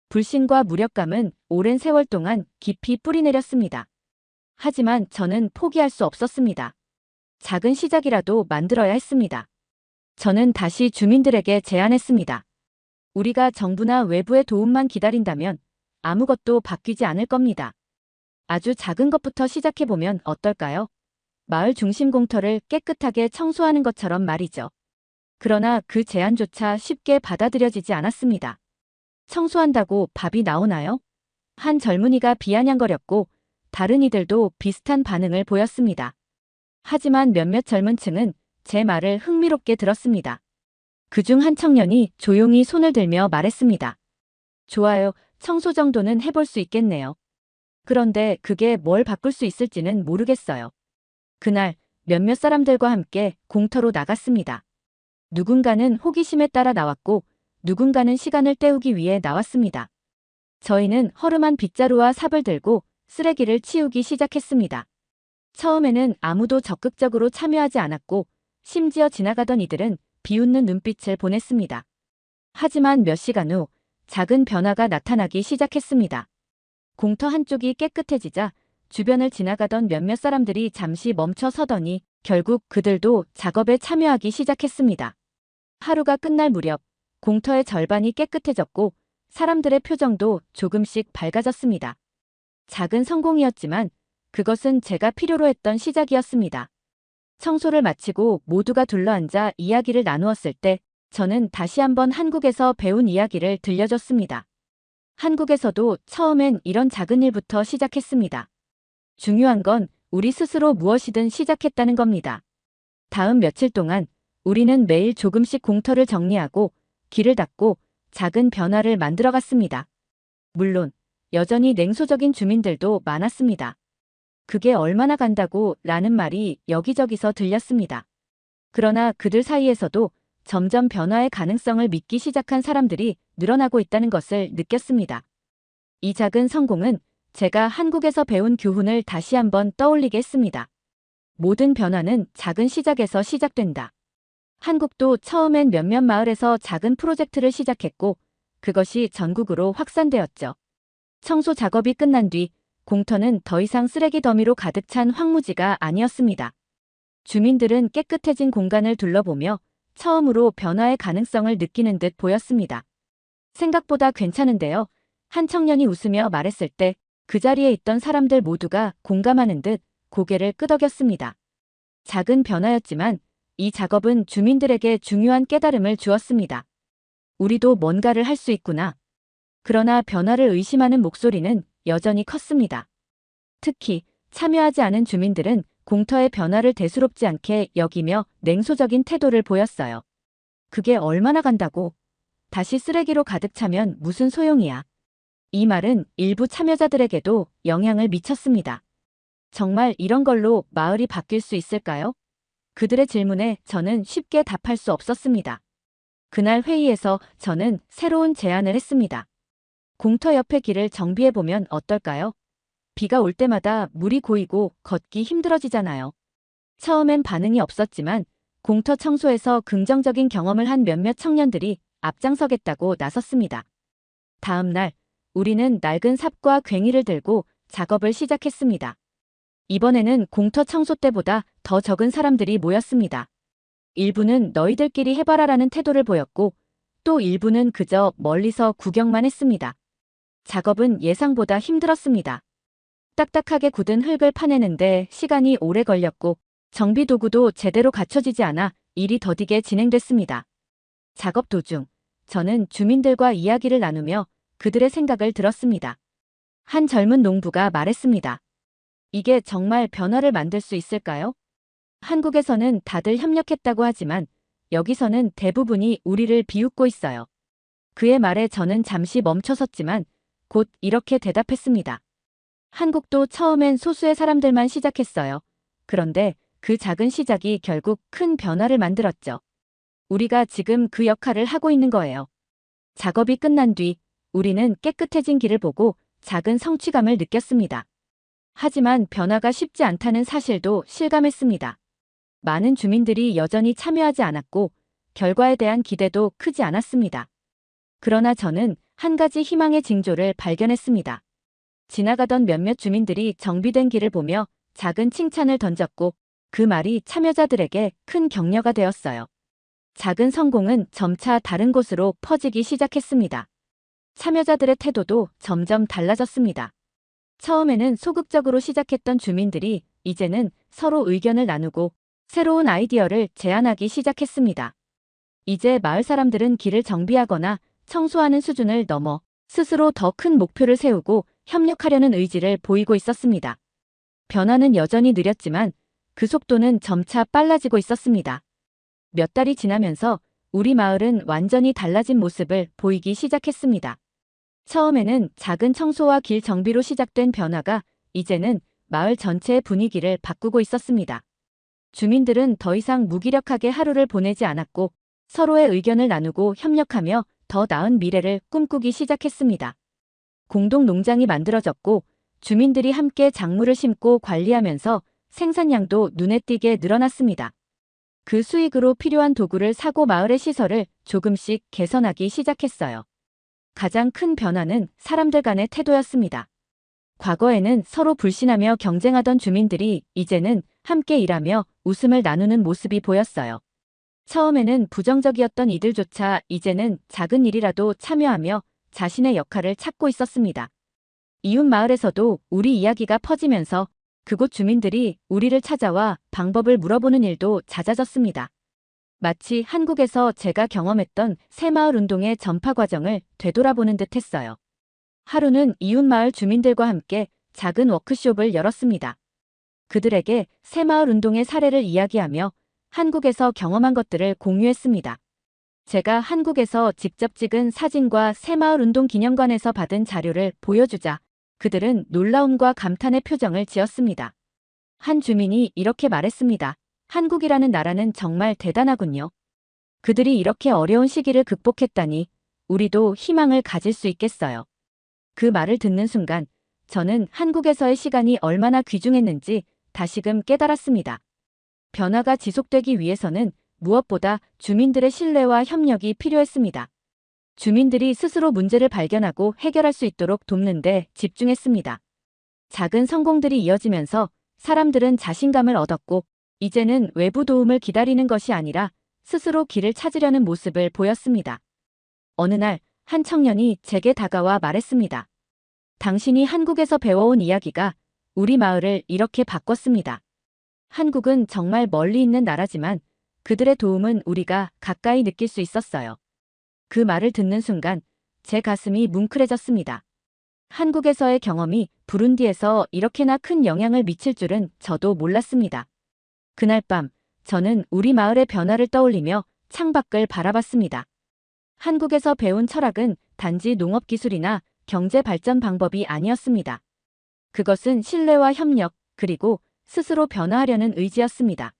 불신과 무력감은 오랜 세월 동안 깊이 뿌리내렸습니다. 하지만 저는 포기할 수 없었습니다. 작은 시작이라도 만들어야 했습니다. 저는 다시 주민들에게 제안했습니다. 우리가 정부나 외부의 도움만 기다린다면 아무것도 바뀌지 않을 겁니다. 아주 작은 것부터 시작해보면 어떨까요? 마을 중심 공터를 깨끗하게 청소하는 것처럼 말이죠. 그러나 그 제안조차 쉽게 받아들여지지 않았습니다. 청소한다고 밥이 나오나요? 한 젊은이가 비아냥거렸고 다른 이들도 비슷한 반응을 보였습니다. 하지만 몇몇 젊은 층은 제 말을 흥미롭게 들었습니다. 그중 한 청년이 조용히 손을 들며 말했습니다. 좋아요, 청소 정도는 해볼 수 있겠네요. 그런데 그게 뭘 바꿀 수 있을지는 모르겠어요. 그날 몇몇 사람들과 함께 공터로 나갔습니다. 누군가는 호기심에 따라 나왔고 누군가는 시간을 때우기 위해 나왔습니다. 저희는 허름한 빗자루와 삽을 들고 쓰레기를 치우기 시작했습니다. 처음에는 아무도 적극적으로 참여하지 않았고 심지어 지나가던 이들은 비웃는 눈빛을 보냈습니다. 하지만 몇 시간 후 작은 변화가 나타나기 시작했습니다. 공터 한쪽이 깨끗해지자 주변을 지나가던 몇몇 사람들이 잠시 멈춰 서더니 결국 그들도 작업에 참여하기 시작했습니다. 하루가 끝날 무렵 공터의 절반이 깨끗해졌고 사람들의 표정도 조금씩 밝아졌습니다. 작은 성공이었지만 그것은 제가 필요로 했던 시작이었습니다. 청소를 마치고 모두가 둘러앉아 이야기를 나누었을 때 저는 다시 한번 한국에서 배운 이야기를 들려줬습니다. 한국에서도 처음엔 이런 작은 일부터 시작했습니다. 중요한 건 우리 스스로 무엇이든 시작했다는 겁니다. 다음 며칠 동안 우리는 매일 조금씩 공터를 정리하고 길을 닦고 작은 변화를 만들어갔습니다. 물론 여전히 냉소적인 주민들도 많았습니다. 그게 얼마나 간다고 라는 말이 여기저기서 들렸습니다. 그러나 그들 사이에서도 점점 변화의 가능성을 믿기 시작한 사람들이 늘어나고 있다는 것을 느꼈습니다. 이 작은 성공은 제가 한국에서 배운 교훈을 다시 한번 떠올리게 했습니다. 모든 변화는 작은 시작에서 시작된다. 한국도 처음엔 몇몇 마을에서 작은 프로젝트를 시작했고 그것이 전국으로 확산되었죠. 청소 작업이 끝난 뒤 공터는 더 이상 쓰레기 더미로 가득 찬 황무지가 아니었습니다. 주민들은 깨끗해진 공간을 둘러보며 처음으로 변화의 가능성을 느끼는 듯 보였습니다. 생각보다 괜찮은데요. 한 청년이 웃으며 말했을 때 그 자리에 있던 사람들 모두가 공감하는 듯 고개를 끄덕였습니다. 작은 변화였지만 이 작업은 주민들에게 중요한 깨달음을 주었습니다. 우리도 뭔가를 할 수 있구나. 그러나 변화를 의심하는 목소리는 여전히 컸습니다. 특히 참여하지 않은 주민들은 공터의 변화를 대수롭지 않게 여기며 냉소적인 태도를 보였어요. 그게 얼마나 간다고? 다시 쓰레기로 가득 차면 무슨 소용이야. 이 말은 일부 참여자들에게도 영향을 미쳤습니다. 정말 이런 걸로 마을이 바뀔 수 있을까요? 그들의 질문에 저는 쉽게 답할 수 없었습니다. 그날 회의에서 저는 새로운 제안을 했습니다. 공터 옆의 길을 정비해보면 어떨까요? 비가 올 때마다 물이 고이고 걷기 힘들어지잖아요. 처음엔 반응이 없었지만 공터 청소에서 긍정적인 경험을 한 몇몇 청년들이 앞장서겠다고 나섰습니다. 다음 날 우리는 낡은 삽과 괭이를 들고 작업을 시작했습니다. 이번에는 공터 청소 때보다 더 적은 사람들이 모였습니다. 일부는 너희들끼리 해봐라라는 태도를 보였고 또 일부는 그저 멀리서 구경만 했습니다. 작업은 예상보다 힘들었습니다. 딱딱하게 굳은 흙을 파내는데 시간이 오래 걸렸고 정비 도구도 제대로 갖춰지지 않아 일이 더디게 진행됐습니다. 작업 도중 저는 주민들과 이야기를 나누며 그들의 생각을 들었습니다. 한 젊은 농부가 말했습니다. 이게 정말 변화를 만들 수 있을까요? 한국에서는 다들 협력했다고 하지만 여기서는 대부분이 우리를 비웃고 있어요. 그의 말에 저는 잠시 멈춰섰지만 곧 이렇게 대답했습니다. 한국도 처음엔 소수의 사람들만 시작했어요. 그런데 그 작은 시작이 결국 큰 변화를 만들었죠. 우리가 지금 그 역할을 하고 있는 거예요. 작업이 끝난 뒤 우리는 깨끗해진 길을 보고 작은 성취감을 느꼈습니다. 하지만 변화가 쉽지 않다는 사실도 실감했습니다. 많은 주민들이 여전히 참여하지 않았고 결과에 대한 기대도 크지 않았습니다. 그러나 저는 한 가지 희망의 징조를 발견했습니다. 지나가던 몇몇 주민들이 정비된 길을 보며 작은 칭찬을 던졌고 그 말이 참여자들에게 큰 격려가 되었어요. 작은 성공은 점차 다른 곳으로 퍼지기 시작했습니다. 참여자들의 태도도 점점 달라졌습니다. 처음에는 소극적으로 시작했던 주민들이 이제는 서로 의견을 나누고 새로운 아이디어를 제안하기 시작했습니다. 이제 마을 사람들은 길을 정비하거나 청소하는 수준을 넘어 스스로 더 큰 목표를 세우고 협력하려는 의지를 보이고 있었습니다. 변화는 여전히 느렸지만 그 속도는 점차 빨라지고 있었습니다. 몇 달이 지나면서 우리 마을은 완전히 달라진 모습을 보이기 시작했습니다. 처음에는 작은 청소와 길 정비로 시작된 변화가 이제는 마을 전체의 분위기를 바꾸고 있었습니다. 주민들은 더 이상 무기력하게 하루를 보내지 않았고 서로의 의견을 나누고 협력하며 더 나은 미래를 꿈꾸기 시작했습니다. 공동 농장이 만들어졌고 주민들이 함께 작물을 심고 관리하면서 생산량도 눈에 띄게 늘어났습니다. 그 수익으로 필요한 도구를 사고 마을의 시설을 조금씩 개선하기 시작했어요. 가장 큰 변화는 사람들 간의 태도였습니다. 과거에는 서로 불신하며 경쟁하던 주민들이 이제는 함께 일하며 웃음을 나누는 모습이 보였어요. 처음에는 부정적이었던 이들조차 이제는 작은 일이라도 참여하며 자신의 역할을 찾고 있었습니다. 이웃 마을에서도 우리 이야기가 퍼지면서 그곳 주민들이 우리를 찾아와 방법을 물어보는 일도 잦아졌습니다. 마치 한국에서 제가 경험했던 새마을 운동의 전파 과정을 되돌아보는 듯 했어요. 하루는 이웃 마을 주민들과 함께 작은 워크숍을 열었습니다. 그들에게 새마을 운동의 사례를 이야기하며 한국에서 경험한 것들을 공유했습니다. 제가 한국에서 직접 찍은 사진과 새마을 운동 기념관에서 받은 자료를 보여주자 그들은 놀라움과 감탄의 표정을 지었습니다. 한 주민이 이렇게 말했습니다. 한국이라는 나라는 정말 대단하군요. 그들이 이렇게 어려운 시기를 극복했다니 우리도 희망을 가질 수 있겠어요. 그 말을 듣는 순간 저는 한국에서의 시간이 얼마나 귀중했는지 다시금 깨달았습니다. 변화가 지속되기 위해서는 무엇보다 주민들의 신뢰와 협력이 필요했습니다. 주민들이 스스로 문제를 발견하고 해결할 수 있도록 돕는 데 집중했습니다. 작은 성공들이 이어지면서 사람들은 자신감을 얻었고 이제는 외부 도움을 기다리는 것이 아니라 스스로 길을 찾으려는 모습을 보였습니다. 어느 날 한 청년이 제게 다가와 말했습니다. 당신이 한국에서 배워온 이야기가 우리 마을을 이렇게 바꿨습니다. 한국은 정말 멀리 있는 나라지만 그들의 도움은 우리가 가까이 느낄 수 있었어요. 그 말을 듣는 순간 제 가슴이 뭉클해졌습니다. 한국에서의 경험이 부룬디에서 이렇게나 큰 영향을 미칠 줄은 저도 몰랐습니다. 그날 밤 저는 우리 마을의 변화를 떠올리며 창밖을 바라봤습니다. 한국에서 배운 철학은 단지 농업 기술이나 경제 발전 방법이 아니었습니다. 그것은 신뢰와 협력, 그리고 스스로 변화하려는 의지였습니다.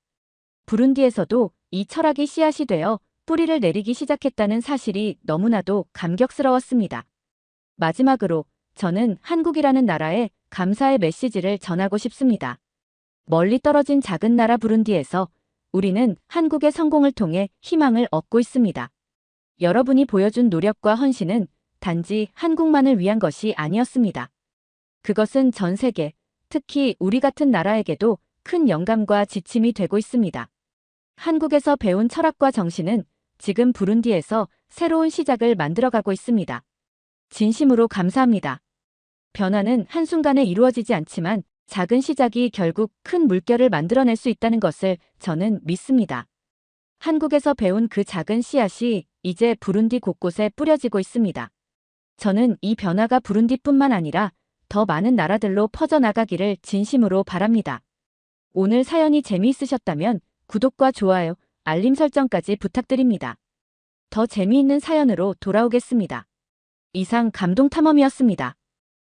부룬디에서도 이 철학이 씨앗이 되어 뿌리를 내리기 시작했다는 사실이 너무나도 감격스러웠습니다. 마지막으로 저는 한국이라는 나라에 감사의 메시지를 전하고 싶습니다. 멀리 떨어진 작은 나라 부룬디에서 우리는 한국의 성공을 통해 희망을 얻고 있습니다. 여러분이 보여준 노력과 헌신은 단지 한국만을 위한 것이 아니었습니다. 그것은 전 세계, 특히 우리 같은 나라에게도 큰 영감과 지침이 되고 있습니다. 한국에서 배운 철학과 정신은 지금 부룬디에서 새로운 시작을 만들어가고 있습니다. 진심으로 감사합니다. 변화는 한순간에 이루어지지 않지만 작은 시작이 결국 큰 물결을 만들어낼 수 있다는 것을 저는 믿습니다. 한국에서 배운 그 작은 씨앗이 이제 부룬디 곳곳에 뿌려지고 있습니다. 저는 이 변화가 부룬디뿐만 아니라 더 많은 나라들로 퍼져나가기를 진심으로 바랍니다. 오늘 사연이 재미있으셨다면 구독과 좋아요, 알림 설정까지 부탁드립니다. 더 재미있는 사연으로 돌아오겠습니다. 이상 감동탐험이었습니다.